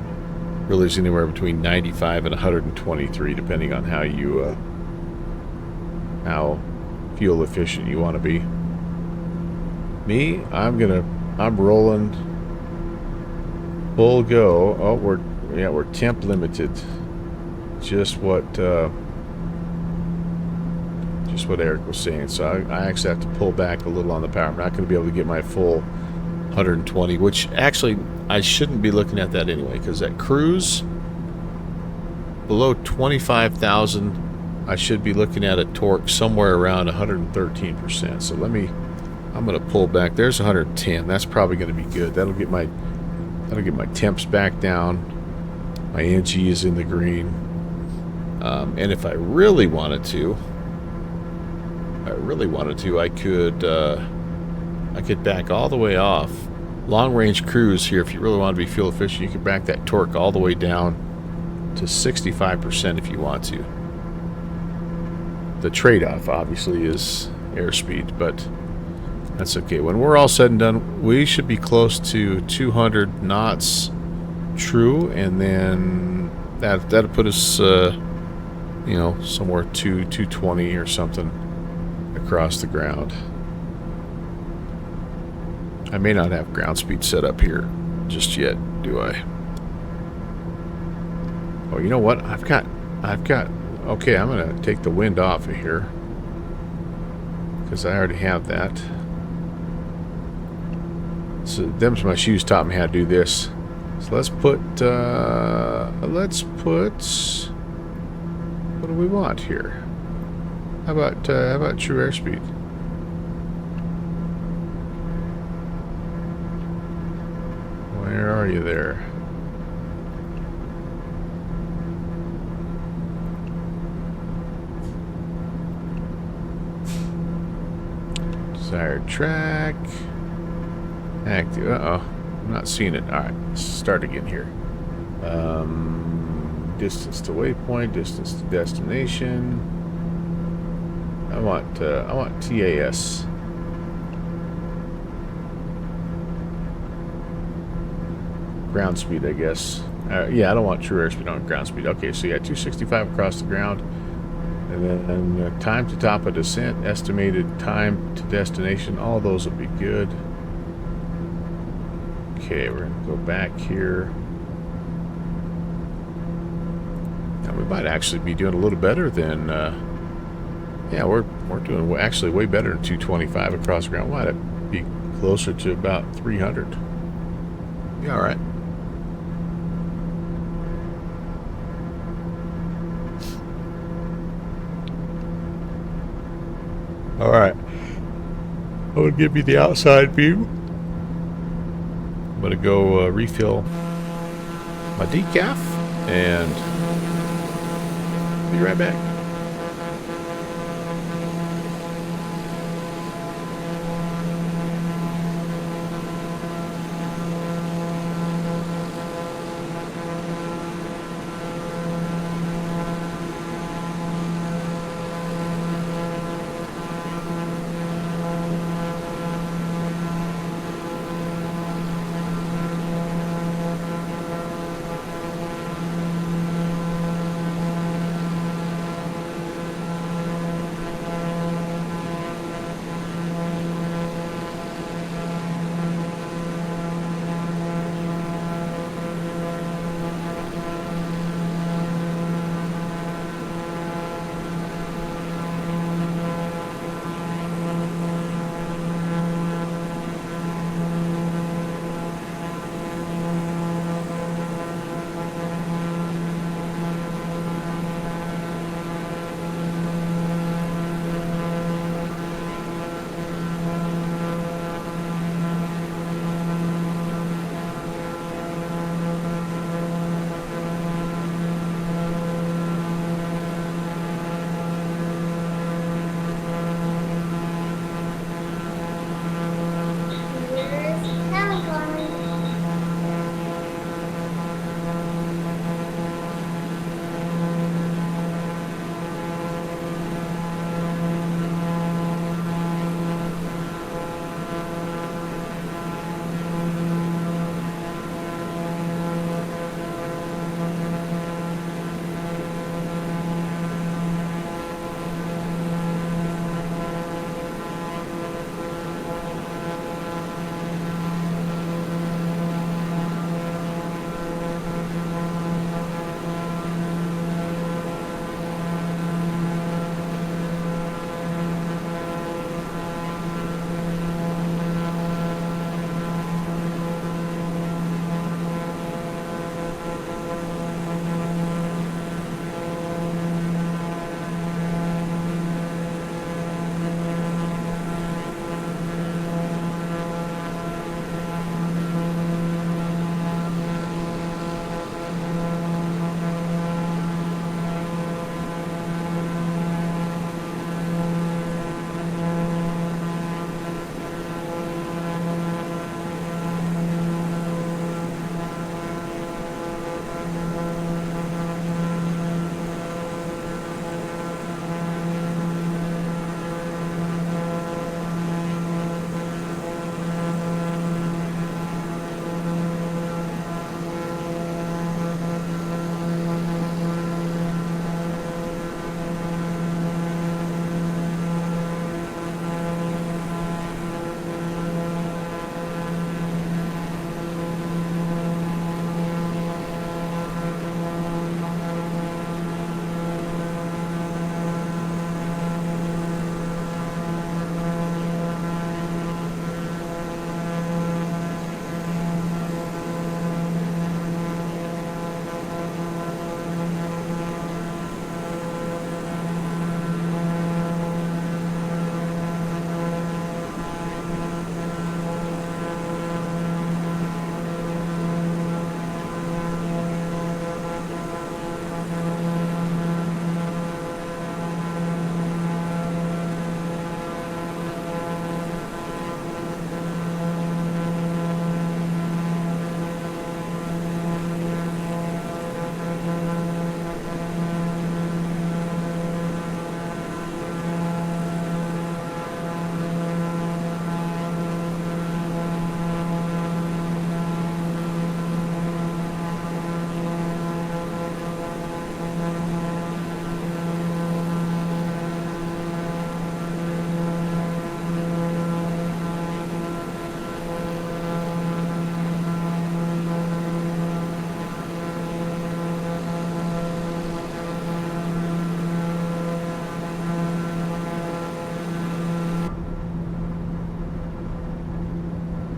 really is anywhere between 95 and 123, depending on how you how fuel efficient you want to be. Me, I'm rolling full go. Oh, we're temp limited. Just what Eric was saying. So I actually have to pull back a little on the power. I'm not going to be able to get my full 120, which actually I shouldn't be looking at that anyway, because at cruise below 25,000, I should be looking at a torque somewhere around 113%. So I'm going to pull back. There's 110. That's probably going to be good. That'll get my temps back down. My NG is in the green. And if I really wanted to, I could back all the way off. Long range cruise here, if you really want to be fuel efficient, you can back that torque all the way down to 65% if you want to. The trade-off obviously is airspeed, but that's okay. When we're all said and done, we should be close to 200 knots true, and then that'll put us somewhere 220 or something across the ground. I may not have ground speed set up here just yet, do I? Oh, you know what? I've got okay, I'm gonna take the wind off of here because I already have that. So them's my shoes taught me how to do this. So let's put what do we want here? How about true airspeed? Where are you there? Desired track. Active. Uh-oh. I'm not seeing it. Alright, let's start again here. Distance to waypoint, distance to destination. I want TAS. Ground speed, I guess. Yeah, I don't want true airspeed on ground speed. Okay, so yeah, 265 across the ground. And then time to top of descent, estimated time to destination, all those will be good. Okay, we're going to go back here. Now we might actually be doing a little better than, yeah, we're doing actually way better than 225 across the ground. Might be closer to about 300. Yeah, all right. All right. I will give you the outside view. going to go refill my decaf and be right back.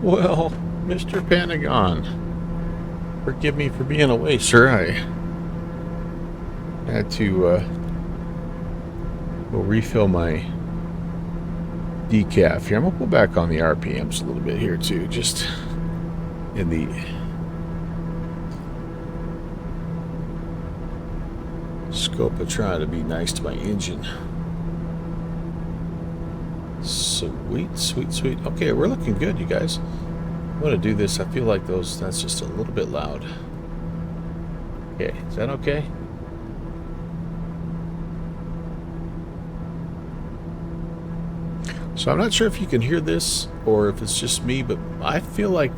Well, Mr. Pentagon, forgive me for being away, sir. I had to go refill my decaf here. I'm gonna pull back on the RPMs a little bit here too. Just in the scope of trying to be nice to my engine. Sweet, sweet, sweet. Okay, we're looking good, you guys. I'm going to do this. I feel like that's just a little bit loud. Okay, is that okay? So I'm not sure if you can hear this or if it's just me, but I feel like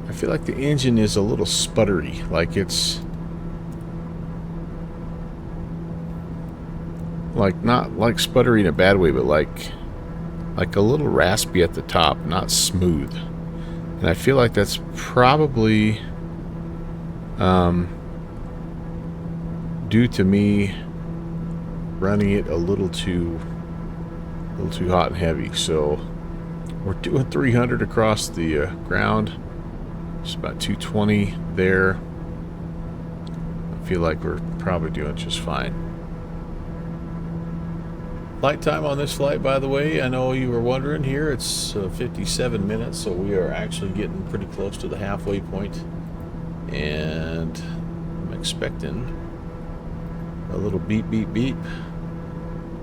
the engine is a little sputtery, like it's like not like sputtery in a bad way, but like a little raspy at the top, not smooth. And I feel like that's probably due to me running it a little too hot and heavy. So we're doing 300 across the ground. It's about 220 there. I feel like we're probably doing just fine. Flight time on this flight, by the way, I know you were wondering here, it's 57 minutes, so we are actually getting pretty close to the halfway point. And I'm expecting a little beep, beep, beep,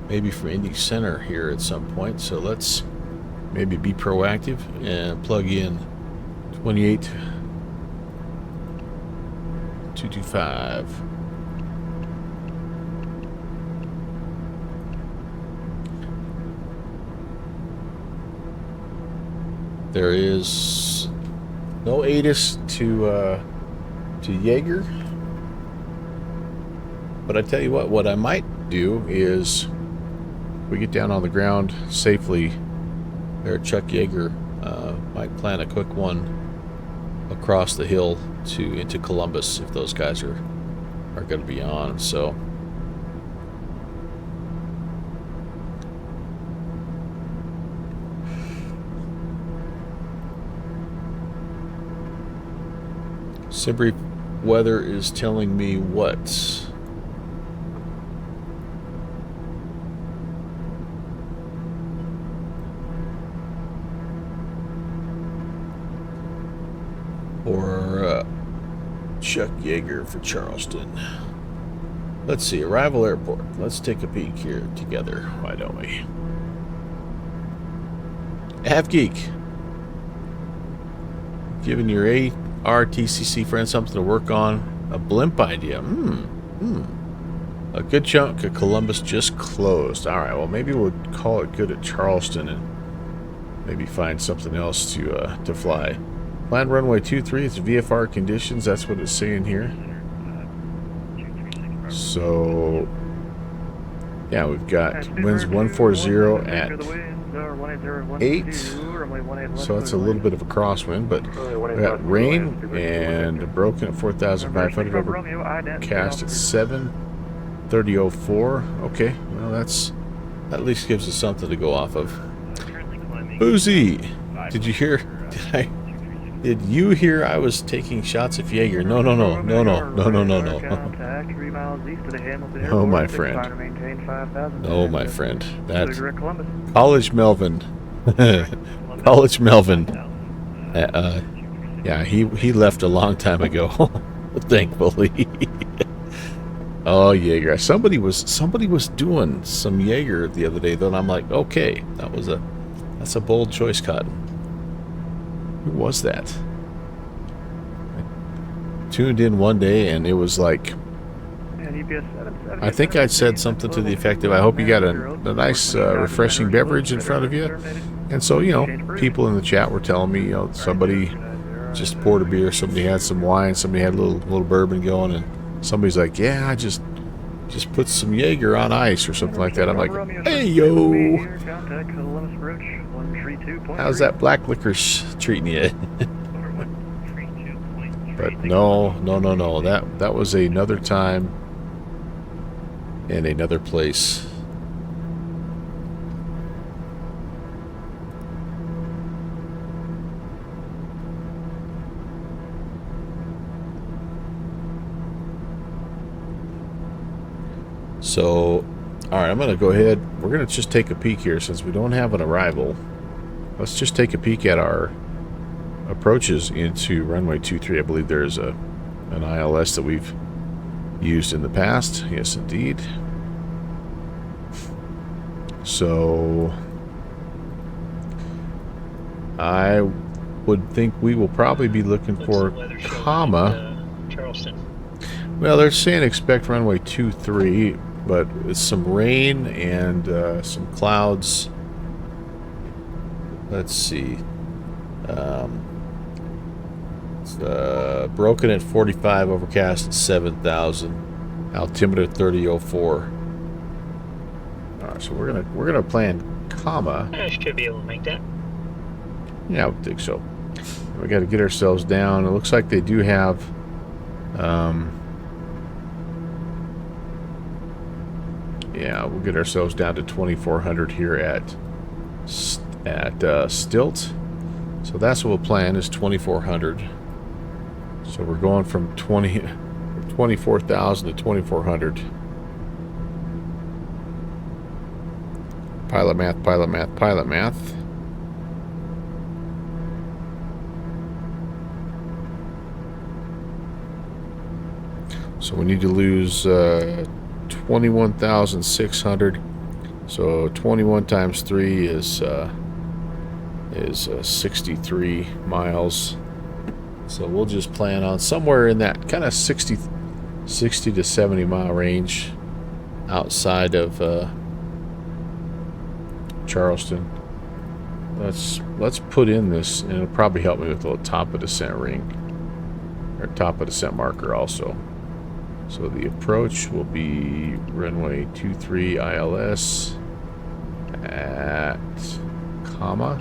maybe from Indy Center here at some point. So let's maybe be proactive and plug in 28225. There is no ATIS to Yeager, but I tell you what I might do is, if we get down on the ground safely there, Chuck Yeager might plan a quick one across the hill into Columbus if those guys are going to be on. So Sibrey weather is telling me what? Or Chuck Yeager for Charleston. Let's see, arrival airport. Let's take a peek here together, why don't we? Half Geek. Giving your RTCC friend something to work on. A blimp idea. A good chunk of Columbus just closed. Alright, well maybe we'll call it good at Charleston and maybe find something else to fly. Planned runway 23, it's VFR conditions, that's what it's saying here. So yeah, we've got winds 140 at 8, so that's a little bit of a crosswind, but we got rain and broken at 4,500, overcast at 7, 3004. Okay, well that at least gives us something to go off of. Boozy, did you hear? Did you hear I was taking shots of Yeager? No. No, my friend. No, my friend. That College Melvin. College Melvin. Yeah, he left a long time ago. Thankfully. Oh, Yeager. Somebody was doing some Yeager the other day, though, and I'm like, okay, that's a bold choice, Cotton. Who was that? I tuned in one day and it was like, I think I said something to the effect of, I hope you got a nice refreshing beverage in front of you. And so, people in the chat were telling me, somebody just poured a beer, somebody had some wine, somebody had a little bourbon going, and somebody's like, yeah, I just put some Yeager on ice or something like that. I'm like, hey, yo. How's that black licorice treating you? But no. That was another time and another place. So, alright, I'm going to go ahead. We're going to just take a peek here since we don't have an arrival. Let's just take a peek at our approaches into runway 23. I believe there's an ILS that we've used in the past. Yes, indeed. So I would think we will probably be looking for comma. Charleston. Well, they're saying expect runway 23, but with some rain and some clouds. Let's see. It's broken at 45, overcast at 7,000, altimeter 3004. All right, so we're gonna plan comma. I should be able to make that. Yeah, I would think so. We got to get ourselves down. It looks like they do have. Yeah, we'll get ourselves down to 2,400 here at Stilt. So that's what we'll plan is 2,400. So we're going from 24,000 to 2,400. Pilot math, pilot math, pilot math. So we need to lose 21,600. So 21 times 3 is 63 miles. So we'll just plan on somewhere in that kind of 60 to 70 mile range outside of Charleston. Let's put in this, and it'll probably help me with the top of descent ring or top of descent marker also. So the approach will be runway 23 ILS at comma,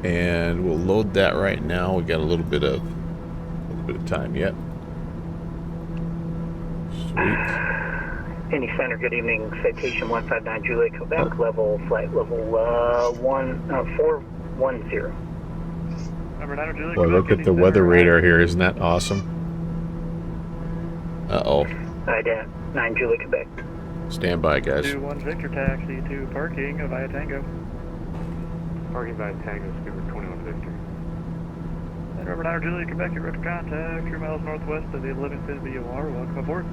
and we'll load that right now. We got a little bit of time yet. Sweet. Indy Center, good evening. Citation 159 Juliet, Quebec, flight level 410. Number 9 Juliet. Boy, look at the weather radar here. Isn't that awesome? Uh-oh. 9 Juliet, Quebec. Stand by, guys. 2-1 Victor taxi to parking via Tango. Parking via Tango, Skipper 21 Victor. And Number 9 Juliet, Quebec, you're ready for contact. 3 miles northwest of the Livingston VOR. Welcome aboard.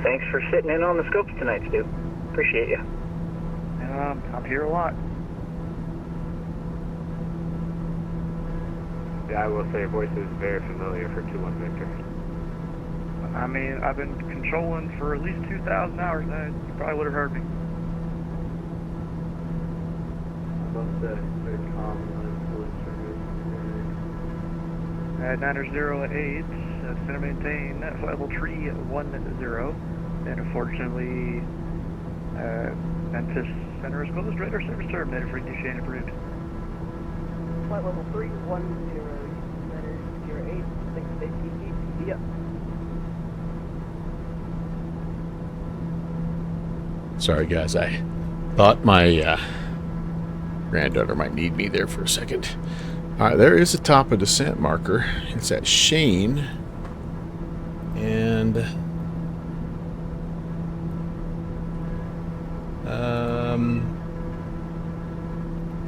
Thanks for sitting in on the scopes tonight, Stu. Appreciate you. I'm here a lot. Yeah, I will say your voice is very familiar for 2-1 Victor. I mean, I've been controlling for at least 2,000 hours now. You probably would have heard me. Above the very common At 908, center maintain, flight level 310. And unfortunately, Memphis Center is closed. Radar service terminated for Duchesne approved. Flight level 310, center 08, 650 feet, yep. Sorry, guys. I thought my granddaughter might need me there for a second. All right, there is a top of descent marker. It's at Shane. And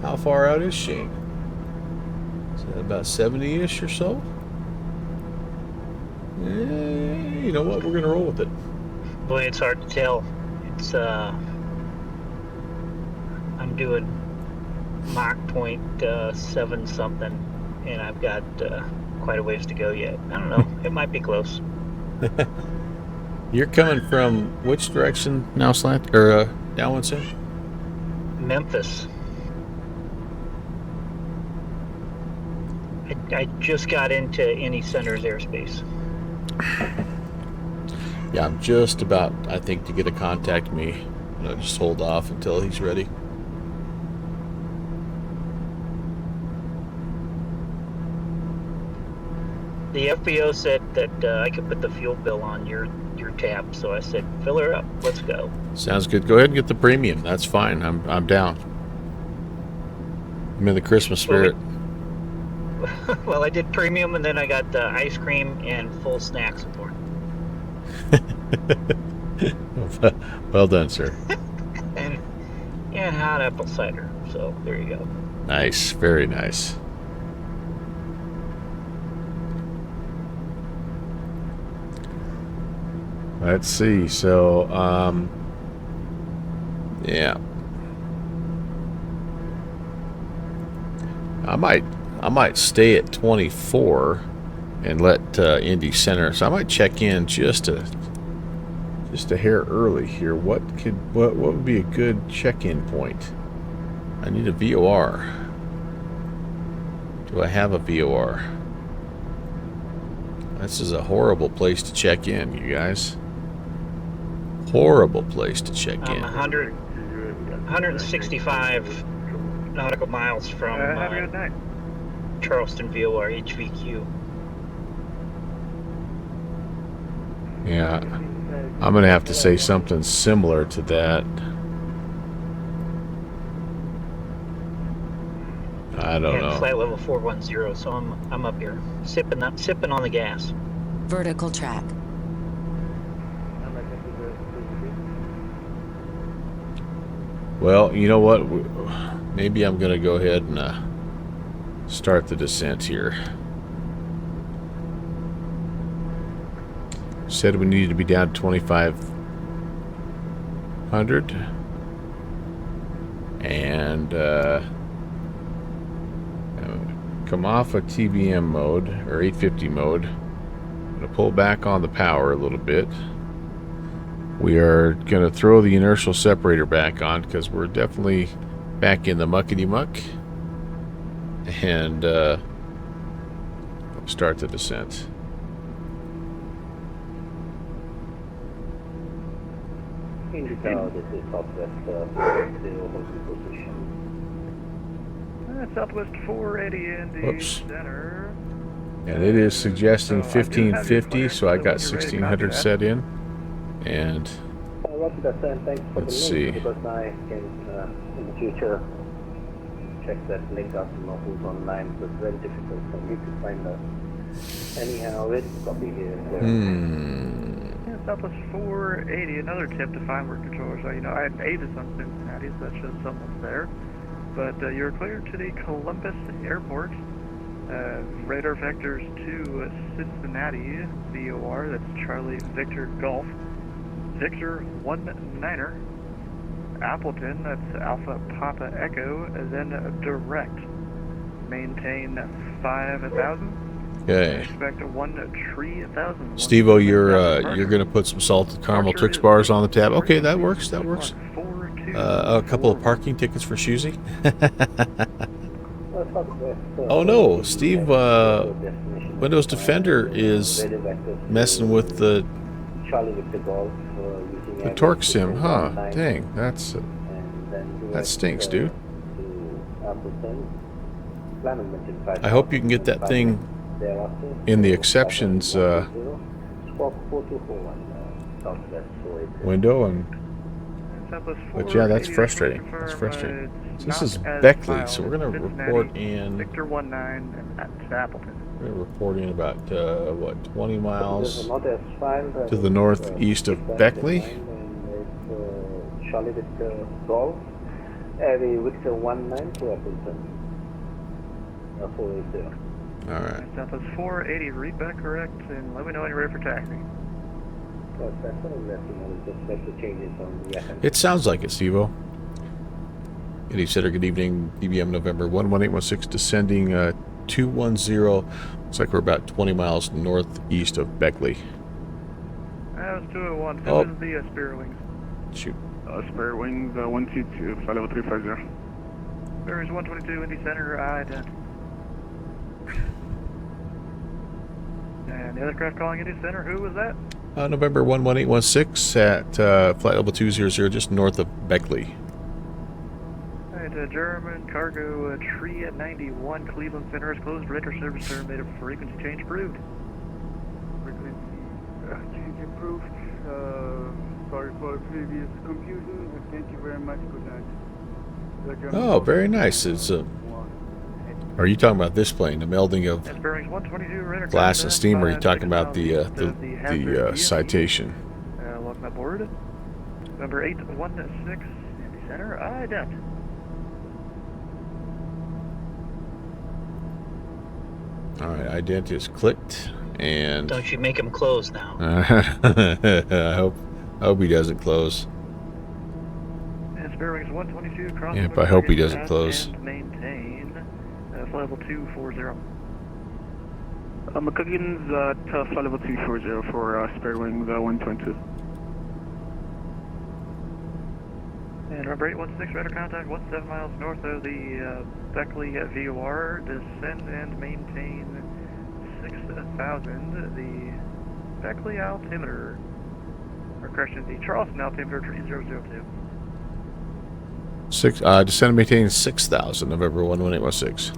how far out is Shane? Is that about 70-ish or so? You know what? We're going to roll with it. Boy, it's hard to tell. It's I'm doing Mach point 7 something, and I've got quite a ways to go yet. I don't know. It might be close. You're coming from which direction now, slant or downwind, Sam? Memphis. I just got into Indy Center's airspace. Yeah, I'm just about, I think, to get a contact me. Just hold off until he's ready. The FBO said that I could put the fuel bill on your tab, so I said, fill her up. Let's go. Sounds good. Go ahead and get the premium. That's fine. I'm down. I'm in the Christmas spirit. Well, I did premium, and then I got ice cream and full snack support. Well done, sir. And yeah, hot apple cider. So there you go. Nice, very nice. Let's see. So, yeah, I might stay at 24 and let Indy center. So I might check in just a hair early here. What would be a good check-in point? I need a VOR. Do I have a VOR? This is a horrible place to check in, you guys. Horrible place to check in. 165 nautical miles from have a good night. Charleston VOR HVQ. Yeah, I'm gonna have to say something similar to that. I don't know. Flight level 410, so I'm up here, sipping on the gas. Vertical track. Well, you know what? Maybe I'm gonna go ahead and start the descent here. Said we needed to be down to 2,500, and come off of TBM mode or 850 mode. I'm gonna pull back on the power a little bit. We are gonna throw the inertial separator back on because we're definitely back in the muckety muck, and start the descent. This is Southwest position. Southwest 480 in the center. And it is suggesting 1550, so I got 1600 set in. And let's see. Because I can, in the future, check that link out and know who's online. So it's very difficult for me to find out. Anyhow, it's copy here. Southwest 480, another tip to find where controllers are. You know, I had Avis on Cincinnati, so that shows someone's there. But you're clear to the Columbus Airport. Radar vectors to Cincinnati, VOR, that's Charlie Victor Golf. Victor 19er. Appleton, that's Alpha Papa Echo, and then direct. Maintain 5,000. Okay. Expect 1,000. Steve-O, you're gonna put some salted caramel Twix bars on the tab. Okay, that works. That works. A couple of parking tickets for Shuzi. Oh no, Steve. Windows Defender is messmessing with the torque sim, huh? Dang, that stinks, dude. I hope you can get that thing in the exceptions window, and but yeah, that's frustrating. That's frustrating. So this is Beckley, so we're gonna report in. Victor 19 and that's Appleton. We're gonna report in about what, 20 miles to the northeast of Beckley. Charlie Victor Golf, Victor 19 to Appleton. 480. All right. Southwest 480, read back correct, and let me know when you're ready for taxi. It sounds like it, Steve-O. Eddie Sitter, good evening. DBM November 11816 descending 210. Looks like we're about 20 miles northeast of Beckley. That was 201. Oh. This is the Spirit Wings. Shoot. Spirit Wings 122, flight level 350. Spirit Wings 122, Indy Center, I-10. And the other craft calling Indy Center, who was that? November 11816 at flight level 200, just north of Beckley. Alright, German cargo tree at 91, Cleveland Center is closed, radar service terminated, frequency change approved. Frequency change approved. Sorry for previous confusion. Thank you very much. Good night. Oh, very nice. It's are you talking about this plane, the melding of glass and steam, or are you talking about the citation? Welcome aboard. Number 816, Indy center, ident. Alright, ident is clicked, and Don't you make him close now. I hope he doesn't close. And spare wings 122, cross. Yep, I hope he doesn't close. And maintain flight level 240. McCuggins at flight level 240 for spare wings 122. And number 816, radar contact 17 miles north of the Beckley VOR. Descend and maintain 6,000. The Beckley altimeter, or correction, the Charleston altimeter 3002. Descend and maintain 6,000, November 11816.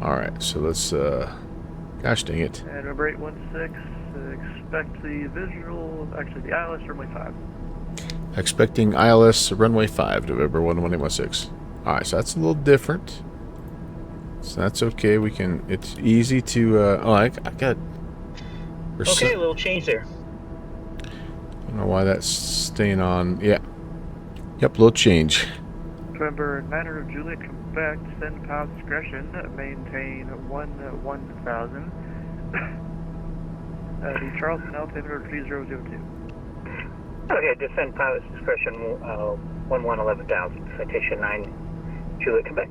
Alright, so let's, gosh dang it. And number 816, expect the visual, actually the ILS runway 5. Expecting ILS runway 5, November 11816. Alright, so that's a little different. So that's okay. We can, it's easy to, I got... Okay, a little change there. I don't know why that's staying on. Yeah. Yep, little change. November 900 Juliet, Quebec, send pilot discretion, maintain 1000. The Charleston altimeter 3002. Okay, descend pilot's discretion 11,000. Citation 9 Juliet, Quebec.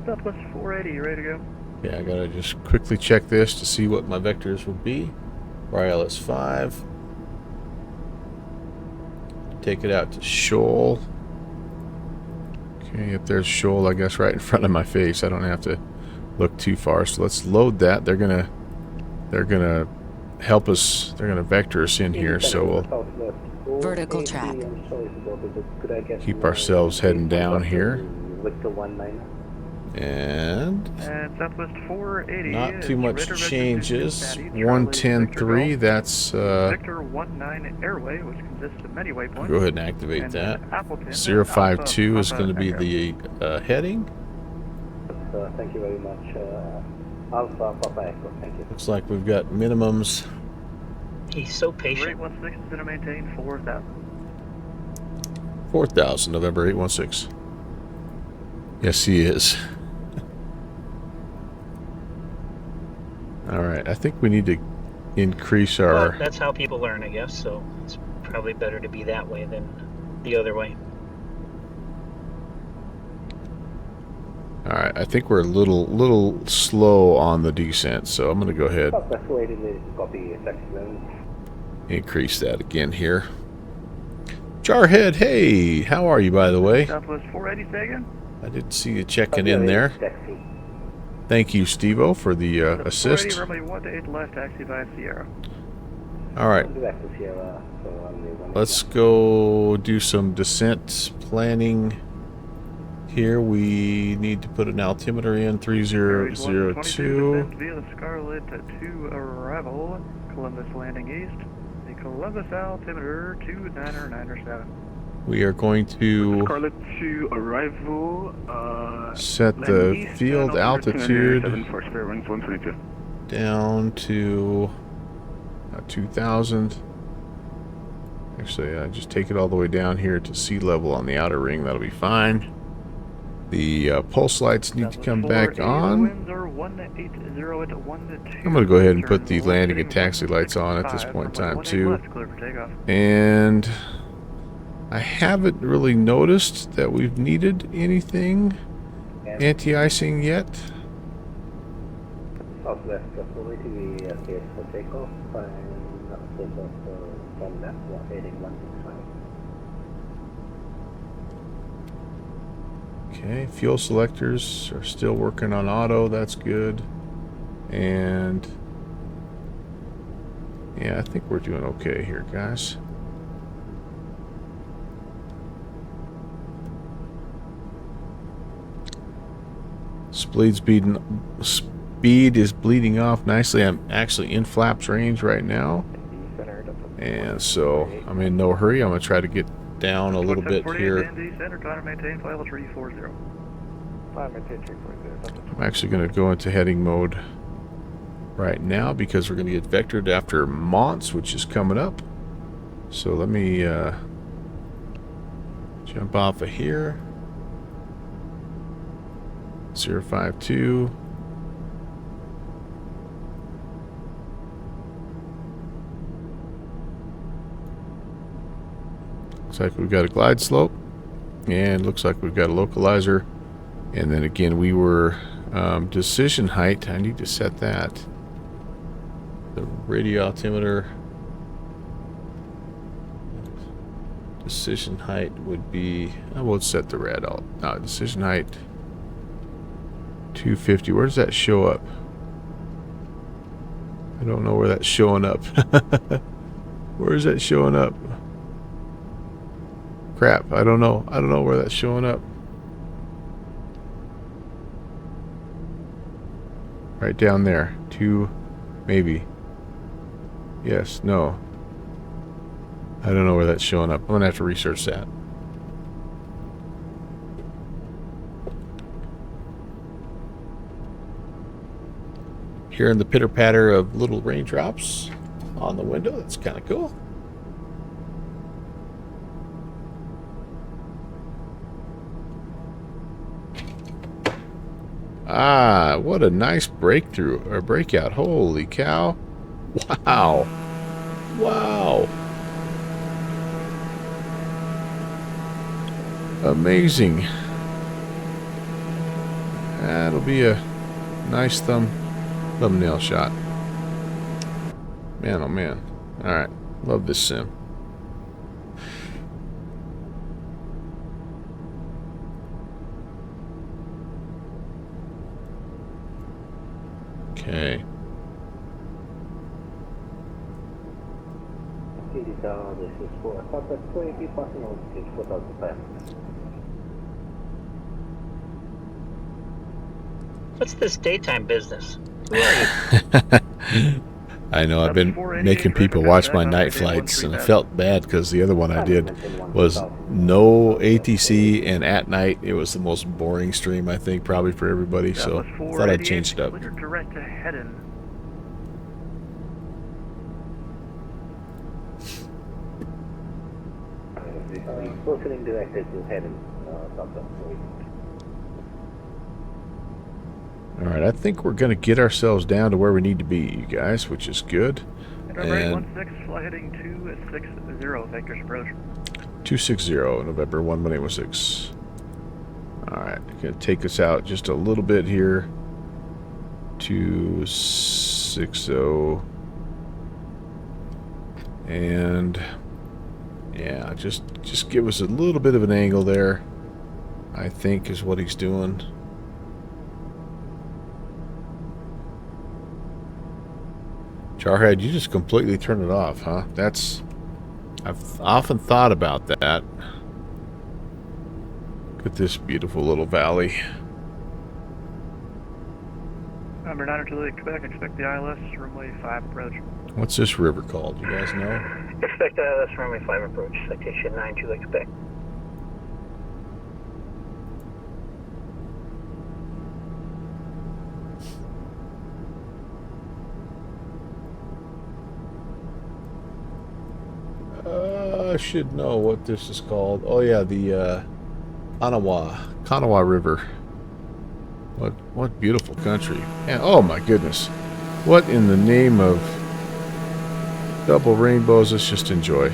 Southwest 480, you ready to go? Yeah, I gotta just quickly check this to see what my vectors would be. For ILS 5. Take it out to shoal. Okay, if there's shoal, I guess right in front of my face. I don't have to look too far. So let's load that. They're gonna help us. They're gonna vector us in here. So we'll Vertical track. keep ourselves heading down here. And Southwest 480. not too much changes. 110.3. That's Victor 19 Airway, which consists of many waypoints. go ahead and activate that. Appleton, 052 is Alpha going to be Echo. the heading. Thank you very much. Alpha Papa Echo, thank you. Looks like we've got minimums. He's so patient. 816 is going to maintain 4,000. 4,000, November 816. Yes, he is. All right, I think we need to increase our... Well, that's how people learn, I guess, so it's probably better to be that way than the other way. All right, I think we're a little slow on the descent, so I'm going to go ahead increase that again here. Jarhead, hey, how are you, by the way? Southwest 480, say again? I did see you checking in there. Thank you, Steve-O, for the assist. Runway 18 left, taxi via Sierra. All right, let's go do some descent planning. Here we need to put an altimeter in 3002. Via the Scarlet to arrival, Columbus landing east. The Columbus altimeter 29907. We are going to Scarlet to arrival. set the field altitude for spare wings 122. down to 2,000. Actually, just take it all the way down here to sea level on the outer ring. That'll be fine. The pulse lights need to come back on. I'm going to go ahead and put the landing and taxi lights on at this point in time too. And I haven't really noticed that we've needed anything anti-icing yet. Southwest 480, we cleared for takeoff and takeoff from left, heading 165. Okay, fuel selectors are still working on auto. That's good. And yeah, I think we're doing okay here, guys. Speed is bleeding off nicely. I'm actually in flaps range right now, and so I'm in no hurry. I'm going to try to get down a little bit here. I'm actually going to go into heading mode right now because we're going to get vectored after Mons, which is coming up. So let me jump off of here. 052. Looks like we've got a glide slope, and looks like we've got a localizer. And then again, we were decision height. I need to set that. The radio altimeter decision height would be. I won't set the red alt. No, decision height 250. Where does that show up? I don't know where that's showing up. Where is that showing up? Crap, I don't know. I don't know where that's showing up. Right down there. 2, maybe. Yes, no. I don't know where that's showing up. I'm going to have to research that. Hearing the pitter-patter of little raindrops on the window. That's kind of cool. Ah, what a nice breakthrough or breakout. Holy cow. Wow. Wow. Amazing. That'll be a nice thumbnail shot. Man, oh man. Alright. Love this sim. Okay. What's this daytime business? Who are you? I know, I've been making people watch my night flights, and I felt bad because the other one I did was no ATC, and at night it was the most boring stream, I think, probably for everybody, so thought I'd change it up. Direct to Hedden. Listening directed to Hedden. Alright, I think we're going to get ourselves down to where we need to be, you guys, which is good. November 816, fly heading 260, Vector's approach. 260, November 1816. Alright, going to take us out just a little bit here. 260. And yeah, just give us a little bit of an angle there, I think, is what he's doing. Jarhead, you just completely turn it off, huh? I've often thought about that. Look at this beautiful little valley. Number 9 Artillery, Quebec, expect the ILS, runway 5 approach. What's this river called? You guys know? Expect ILS, runway 5 approach, citation 92, expect. I should know what this is called. Oh yeah, the Kanawha River. What beautiful country. And oh my goodness. What in the name of double rainbows? Let's just enjoy.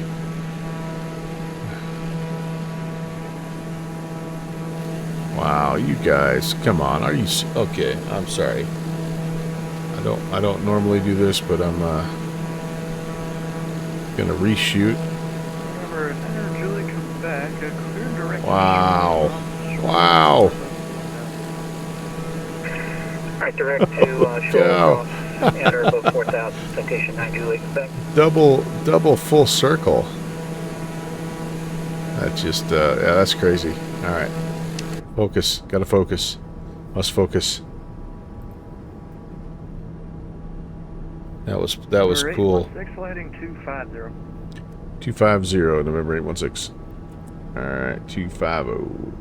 Wow, you guys, come on. Are you okay? I'm sorry. I don't normally do this, but I'm gonna reshoot. Wow. Wow. Alright, direct to Shoal Cross, at or above 4,000, citation 92, expect. Double full circle. That's just, yeah, that's crazy. Alright. Focus. Gotta focus. Must focus. That was cool. 250. 250, November 816. Alright, 250.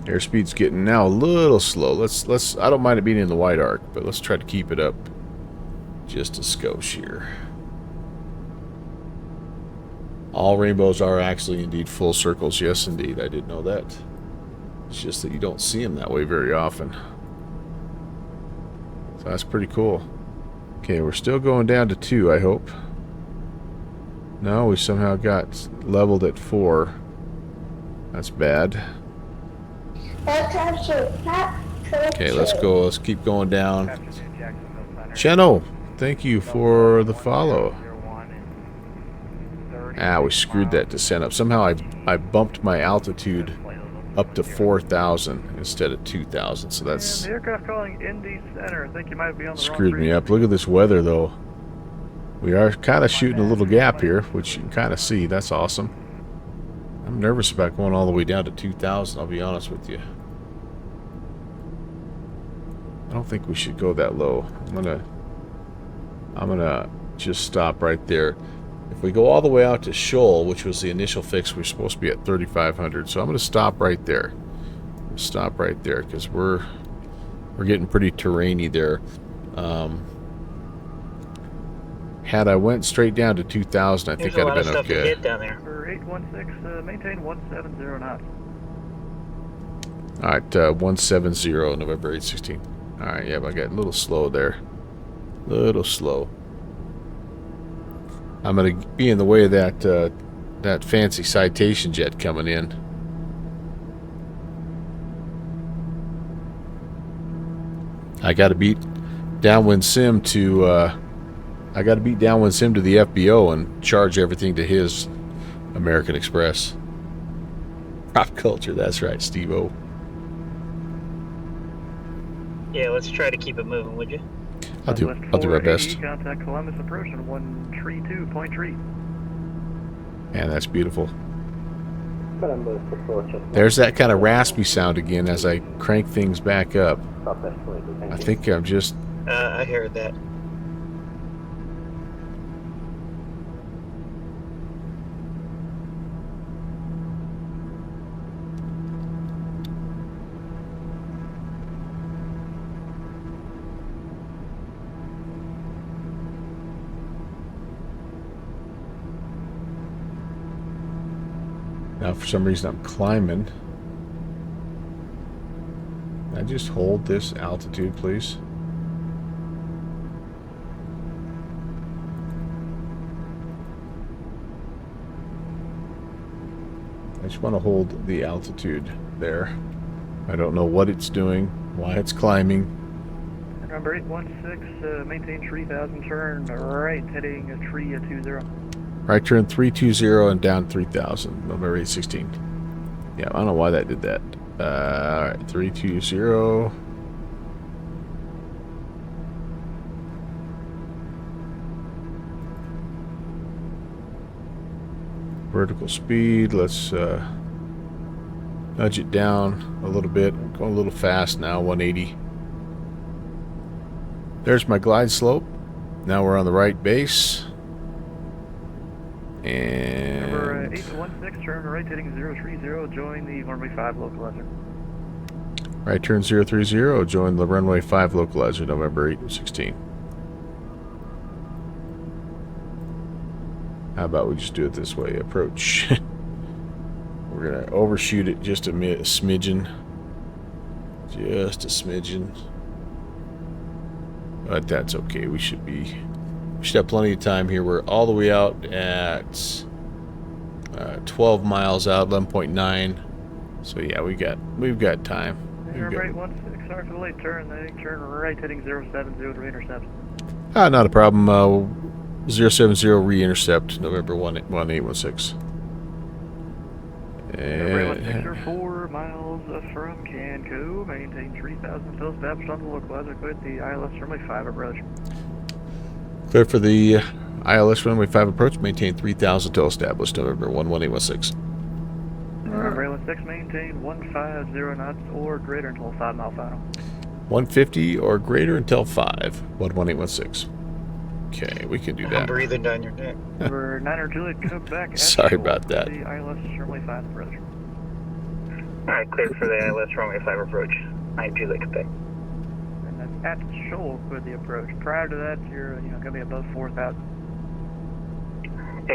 Airspeed's getting now a little slow. Let's I don't mind it being in the white arc, but let's try to keep it up just a skosh here. All rainbows are actually indeed full circles. Yes, indeed. I did know that. It's just that you don't see them that way very often. So that's pretty cool. Okay, we're still going down to 2, I hope. No, we somehow got leveled at 4. That's bad. Okay, let's go. Let's keep going down. Cheno, thank you for the follow. Ah, we screwed that descent up. Somehow I bumped my altitude up to 4,000 instead of 2,000. So that's the aircraft calling Indy Center. I think you might be on the screwed me up. Look at this weather, though. We are kind of shooting a little gap here, which you can kind of see. That's awesome. I'm nervous about going all the way down to 2,000. I'll be honest with you. I don't think we should go that low. I'm gonna just stop right there. If we go all the way out to Shoal, which was the initial fix, we're supposed to be at 3,500. So I'm gonna stop right there. Stop right there because we're getting pretty terrainy there. Had I went straight down to 2,000, I think I'd have been okay. To get down there. For 816, maintain 170 knots. All right, 170, November 816. All right, yeah, but I got a little slow there. Little slow. I'm gonna be in the way of that fancy citation jet coming in. I got to beat downwind sim to the FBO and charge everything to his American Express. Prop culture, that's right, Steve-O. Yeah, let's try to keep it moving, would you? I'll do my best. Contact Columbus approach on 132.3. Man, that's beautiful. There's that kind of raspy sound again as I crank things back up. I think I'm just... I heard that. Now, for some reason, I'm climbing. Can I just hold this altitude, please? I just want to hold the altitude there. I don't know what it's doing, why it's climbing. Number 816, maintain 3,000, turn right, heading a tree at 20. Right turn 320 and down 3,000. November 816. Yeah, I don't know why that did that. Alright, 320. Vertical speed. Let's nudge it down a little bit. I'm going a little fast now, 180. There's my glide slope. Now we're on the right base. And number 816, turn right heading 030, join the runway 5 localizer. Right turn 030, join the runway 5 localizer, November 816. How about we just do it this way? Approach. We're gonna overshoot it just a smidgen. Just a smidgen. But that's okay. We should have plenty of time here. We're all the way out at 12 miles out, 11.9. So yeah, we've got time. Number 816, sorry for the late turn. They turn right heading 070 to intercept. Not a problem. 070 re-intercept, November 1816. Number 816 are 4 miles from Cancun. Maintain 3,000 until established on the localizer. Quit the ILS runway 5 approach. Clear for the ILS runway 5 approach. Maintain 3,000 until established, November 1816. Number 816, maintain 150 knots or greater until 5 mile final. 150 or greater until 5, 11816. Okay, we can do that. I'm breathing down your neck. Number 9 Juliet, Quebec. Sorry about that. The ILS runway 5 approach. Alright, clear for the ILS runway 5 approach. 9 Juliet, Quebec. And that's at Shoal with the approach. Prior to that, you're going to be above 4,000.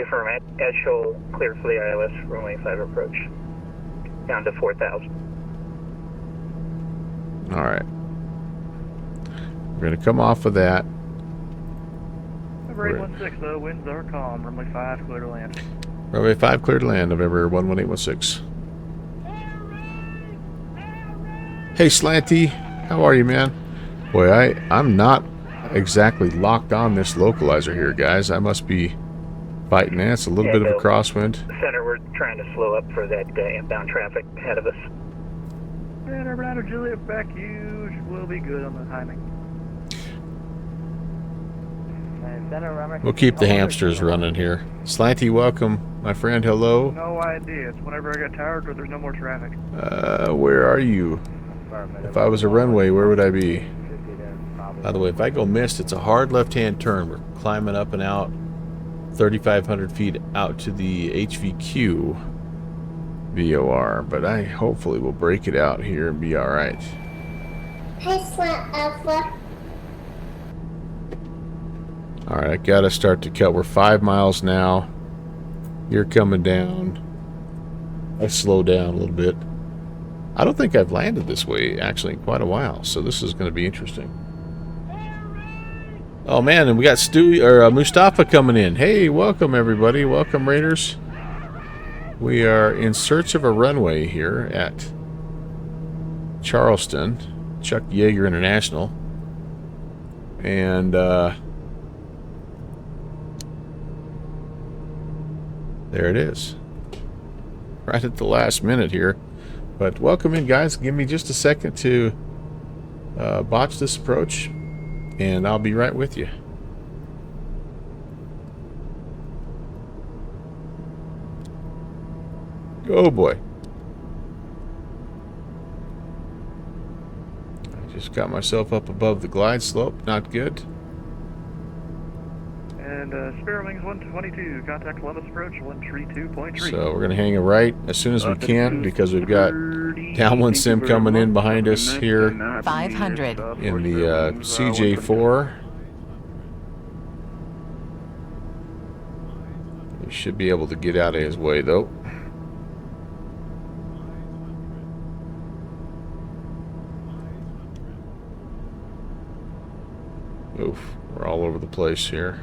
Affirm at shoal, clear for the ILS, runway 5 approach. Down to 4,000. All right. We're going to come off of that. November 816, though, winds are calm. Runway 5, clear to land. Runway 5 clear to land, November 11816. Hey, Slanty. How are you, man? Boy, I'm not exactly locked on this localizer here, guys. I must be fighting that. It's a little bit of a crosswind. Center, we're trying to slow up for that inbound traffic ahead of us. And Urban Juliet back huge. We'll be good on the timing. We'll keep the hamsters running here. Slanty, welcome, my friend. Hello. No idea. It's whenever I get tired or there's no more traffic. Where are you? If I was a runway, where would I be? By the way, if I go missed, it's a hard left-hand turn. We're climbing up and out 3,500 feet out to the HVQ VOR, but I hopefully will break it out here and be all right. Hi, Slant Alpha. All right, I gotta start to cut. We're 5 miles now. You're coming down. I slow down a little bit. I don't think I've landed this way actually in quite a while, so this is going to be interesting. Oh man, and we got Mustafa coming in. Hey, welcome everybody. Welcome, Raiders. We are in search of a runway here at Charleston, Chuck Yeager International, and there it is. Right at the last minute here. But welcome in, guys. Give me just a second to botch this approach, and I'll be right with you. Oh boy. I just got myself up above the glide slope. Not good. And Spirit Wings 122, contact Columbus approach 132.3. So we're going to hang a right as soon as we can because we've got downwind sim coming in behind us here 500 in the CJ4. We should be able to get out of his way though. Oof, we're all over the place here.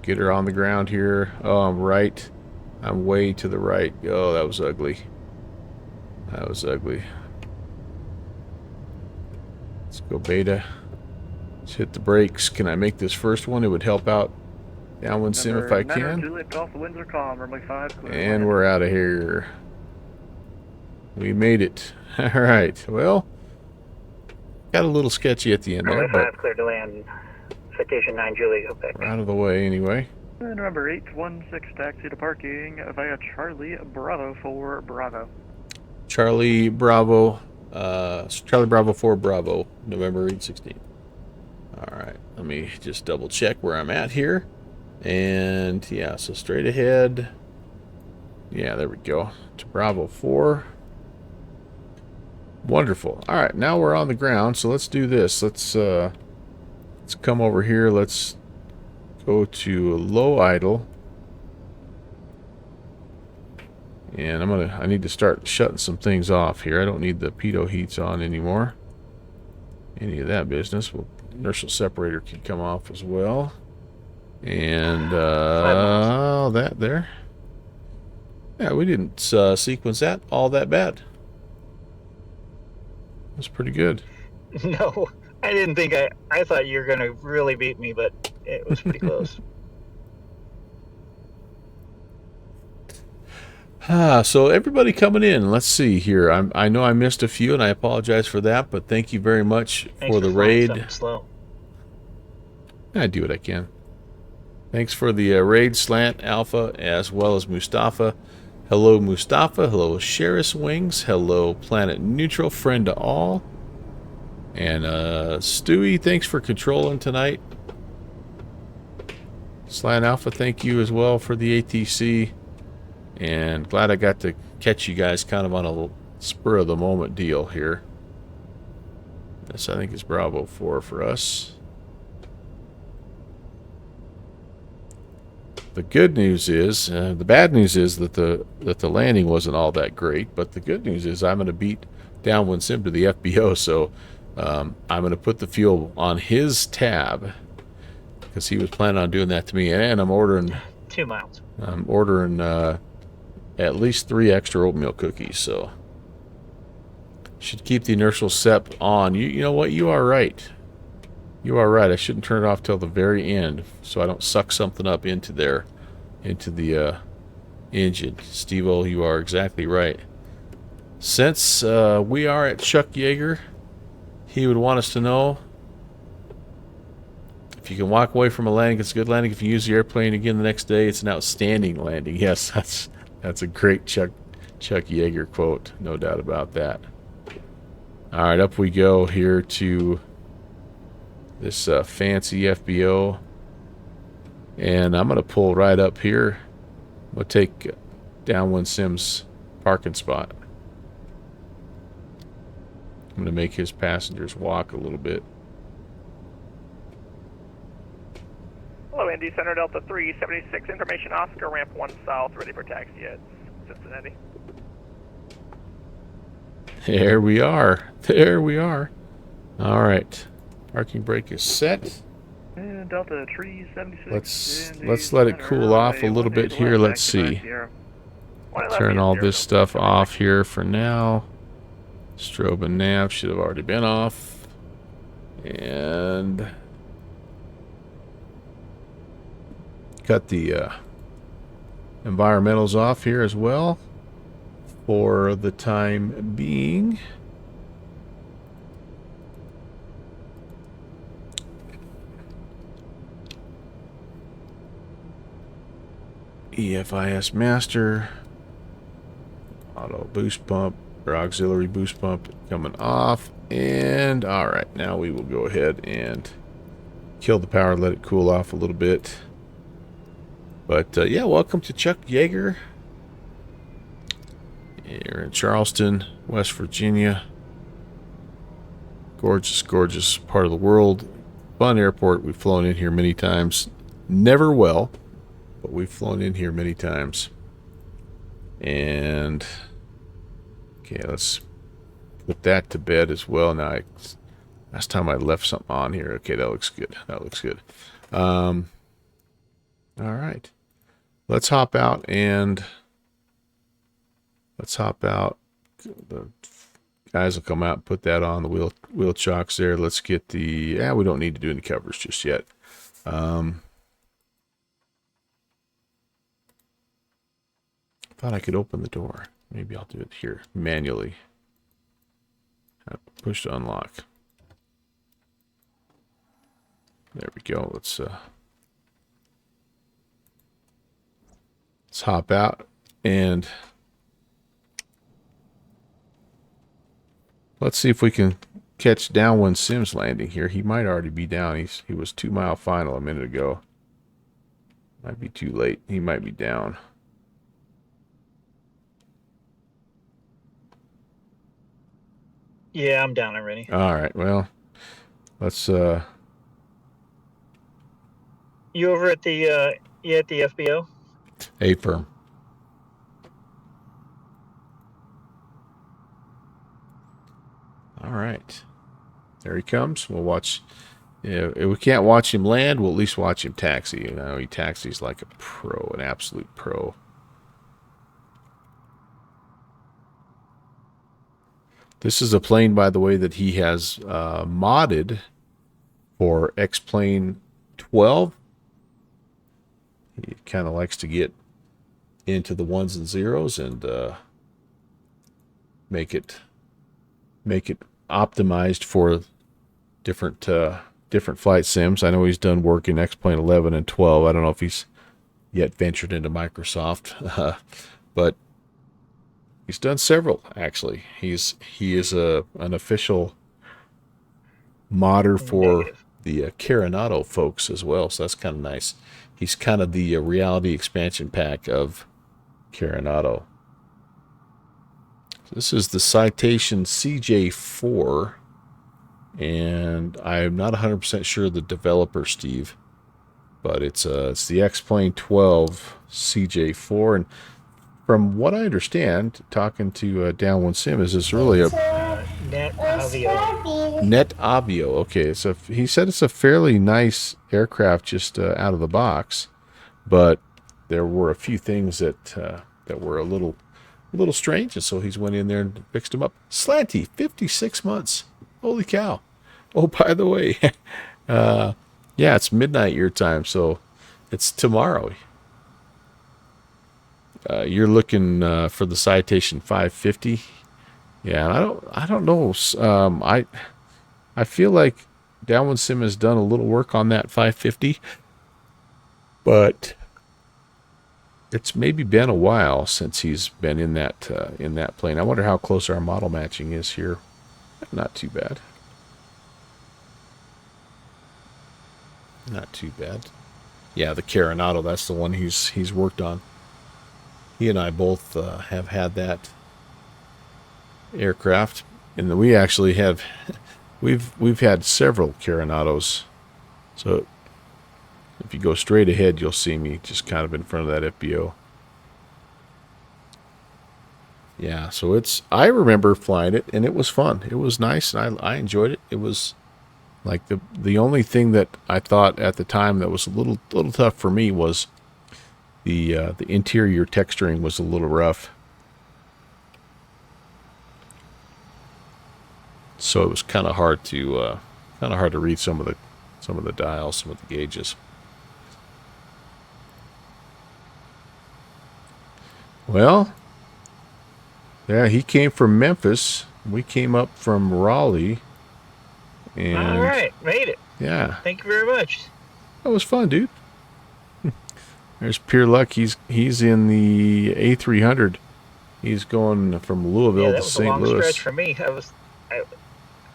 Get her on the ground here. Oh, I'm right. I'm way to the right. Oh, that was ugly. That was ugly. Let's go beta. Let's hit the brakes. Can I make this first one? It would help out downwind sim if I can. And we're out of here. We made it. All right. Well, got a little sketchy at the end there, but clear to land. Citation 9 Julie, go back. we're out of the way anyway. And number 816, taxi to parking via Charlie Bravo 4 Bravo. Charlie Bravo 4 Bravo, November 816. All right, let me just double check where I'm at here. And yeah, so straight ahead. Yeah, there we go. To Bravo 4. Wonderful. All right, now we're on the ground, so let's do this. Let's come over here. Let's go to low idle. And I need to start shutting some things off here. I don't need the pitot heats on anymore. Any of that business. Well, inertial separator can come off as well. And that there. Yeah, we didn't sequence that all that bad. That's pretty good. No, I didn't think I thought you were going to really beat me, but it was pretty close. So everybody coming in, let's see here. I know I missed a few, and I apologize for that, but thank you very much for the raid. Slow. I do what I can. Thanks for the raid, Slant Alpha, as well as Mustafa. Hello, Mustafa. Hello, Sheriff's Wings. Hello, Planet Neutral. Friend to all. And Stewie, thanks for controlling tonight. Slant Alpha, thank you as well for the ATC. And glad I got to catch you guys kind of on a spur of the moment deal here. This I think is Bravo 4 for us. The good news is, the bad news is that the landing wasn't all that great, but the good news is I'm going to beat Downwind Sim to the FBO, so I'm going to put the fuel on his tab because he was planning on doing that to me, and I'm ordering 2 miles. I'm ordering at least 3 extra oatmeal cookies, so should keep the inertial SEP on. You know what? You are right. You are right. I shouldn't turn it off till the very end, so I don't suck something up into the engine. Steve-O, you are exactly right. Since we are at Chuck Yeager, he would want us to know if you can walk away from a landing, it's a good landing. If you use the airplane again the next day, it's an outstanding landing. Yes, that's a great Chuck Yeager quote, no doubt about that. All right, up we go here to this fancy FBO, and I'm going to pull right up here. I'm going to take Downwind Sim's parking spot. I'm going to make his passengers walk a little bit. Hello, Indy Center Delta 376, information Oscar, ramp 1 south, ready for taxi at Cincinnati. There we are. There we are. All right. Parking brake is set. And Delta 376. Let's let it cool off a little bit here. Let's see. Turn all this stuff off here for now. Strobe and nav should have already been off. And cut the environmentals off here as well for the time being. EFIS master, auto boost pump or auxiliary boost pump coming off, and all right, now we will go ahead and kill the power, let it cool off a little bit. But yeah, welcome to Chuck Yeager here in Charleston, West Virginia. Gorgeous, gorgeous part of the world. Fun airport. We've flown in here many times. Never well, but we've flown in here many times. And okay, let's put that to bed as well. Now, last time I left something on here. Okay, that looks good. That looks good. All right, let's hop out and the guys will come out and put that on the wheel chocks there. Let's get the we don't need to do any covers just yet. Thought I could open the door. Maybe I'll do it here manually. Push to unlock. There we go. Let's hop out and let's see if we can catch Downwind Sim's landing here. He might already be down. He was 2 mile final a minute ago. Might be too late. He might be down. Yeah, I'm down already. All right. Well, let's You over at the at the FBO? A firm. All right. There he comes. We'll watch. If we can't watch him land, we'll at least watch him taxi. You know, he taxis like a pro, an absolute pro. This is a plane, by the way, that he has modded for X-Plane 12. He kind of likes to get into the ones and zeros and make it optimized for different flight sims. I know he's done work in X-Plane 11 and 12. I don't know if he's yet ventured into Microsoft, but he's done several, actually. He is an official modder for the Carenado folks as well, so that's kind of nice. He's kind of the reality expansion pack of Carenado. This is the Citation CJ4, and I'm not 100% sure the developer, Steve, but it's the X-Plane 12 CJ4, and from what I understand, talking to Downwind Sim, is this really a Net Avio. Net Avio? Okay, so he said it's a fairly nice aircraft just out of the box, but there were a few things that were a little strange, and so he's went in there and fixed them up. Slanty, 56 months. Holy cow! Oh, by the way, yeah, it's midnight your time, so it's tomorrow. You're looking for the Citation 550. Yeah, I don't know. I feel like Downwind Sim has done a little work on that 550, but it's maybe been a while since he's been in that plane. I wonder how close our model matching is here. Not too bad. Not too bad. Yeah, the Carenado, that's the one he's worked on. He and I both have had that aircraft, and we actually have we've had several Carenados. So if you go straight ahead, you'll see me just kind of in front of that FBO. Yeah, so I remember flying it, and it was fun. It was nice, and I enjoyed it. It was like the only thing that I thought at the time that was a little tough for me was the interior texturing was a little rough. So it was kind of hard to read some of the dials, some of the gauges. Well, yeah, he came from Memphis. We came up from Raleigh. And all right, made it. Yeah. Thank you very much. That was fun, dude. There's pure luck. He's in the A300. He's going from Louisville to St. That was a long Louis. stretch for me.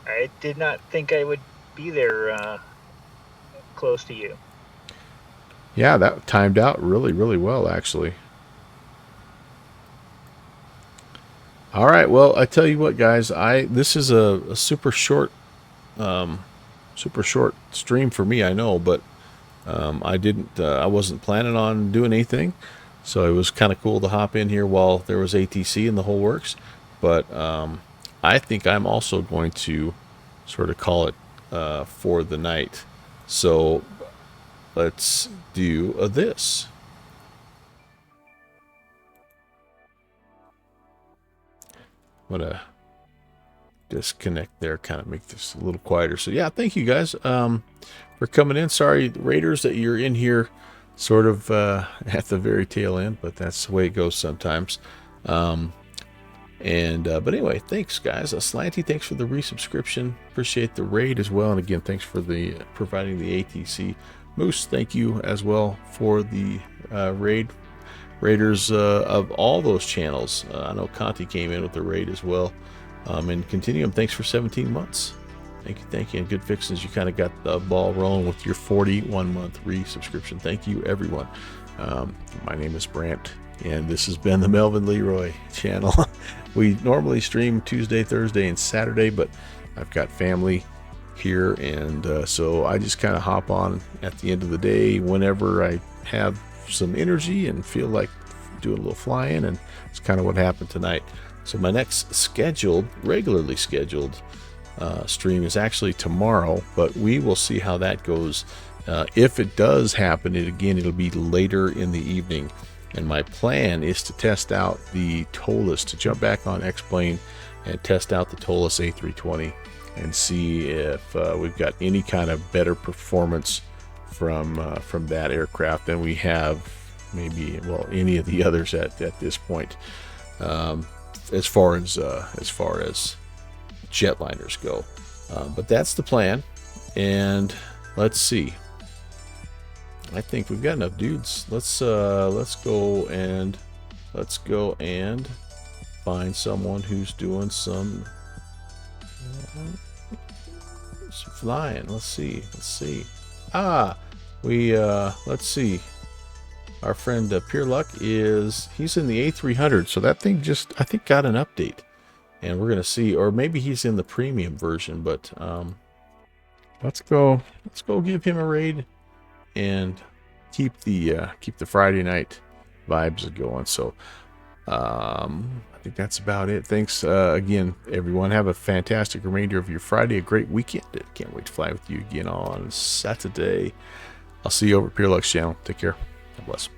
I did not think I would be there close to you. Yeah, that timed out really, really well, actually. All right, well, I tell you what, guys, this is a super short stream for me, I know, but I wasn't planning on doing anything, so it was kind of cool to hop in here while there was ATC and the whole works. But I think I'm also going to sort of call it for the night. So let's do this. I'm gonna disconnect there, kind of make this a little quieter. So yeah, thank you guys for coming in. Sorry, Raiders, that you're in here sort of at the very tail end, but that's the way it goes sometimes. But anyway, thanks guys. Slanty, thanks for the resubscription. Appreciate the raid as well, and again, thanks for the providing the ATC. Moose, thank you as well for the raid. Raiders of all those channels. I know Conti came in with the raid as well. And Continuum, thanks for 17 months. Thank you. And Good Fixes, you kind of got the ball rolling with your 41-month resubscription. Thank you, everyone. My name is Brant, and this has been the Melvin Leroy channel. We normally stream Tuesday, Thursday, and Saturday, but I've got family here, and so I just kind of hop on at the end of the day whenever I have some energy and feel like doing a little flying, and it's kind of what happened tonight. So my next regularly scheduled stream is actually tomorrow, but we will see how that goes. If it does happen, it'll be later in the evening, and my plan is to test out the TOLUS, to jump back on X-Plane and test out the TOLUS A320 and see if we've got any kind of better performance from that aircraft than we have any of the others at this point, as far as jetliners go. But that's the plan, and let's see. I think we've got enough dudes. Let's go and find someone who's doing some flying. Let's see. we let's see. Our friend Pure Luck he's in the A300, so that thing just I think got an update, and we're gonna see, or maybe he's in the premium version. But let's go give him a raid and keep the Friday night vibes going. So I think that's about it. Thanks again, everyone. Have a fantastic remainder of your Friday, a great weekend. Can't wait to fly with you again on Saturday. I'll see you over at Pure Luck's channel. Take care. God bless.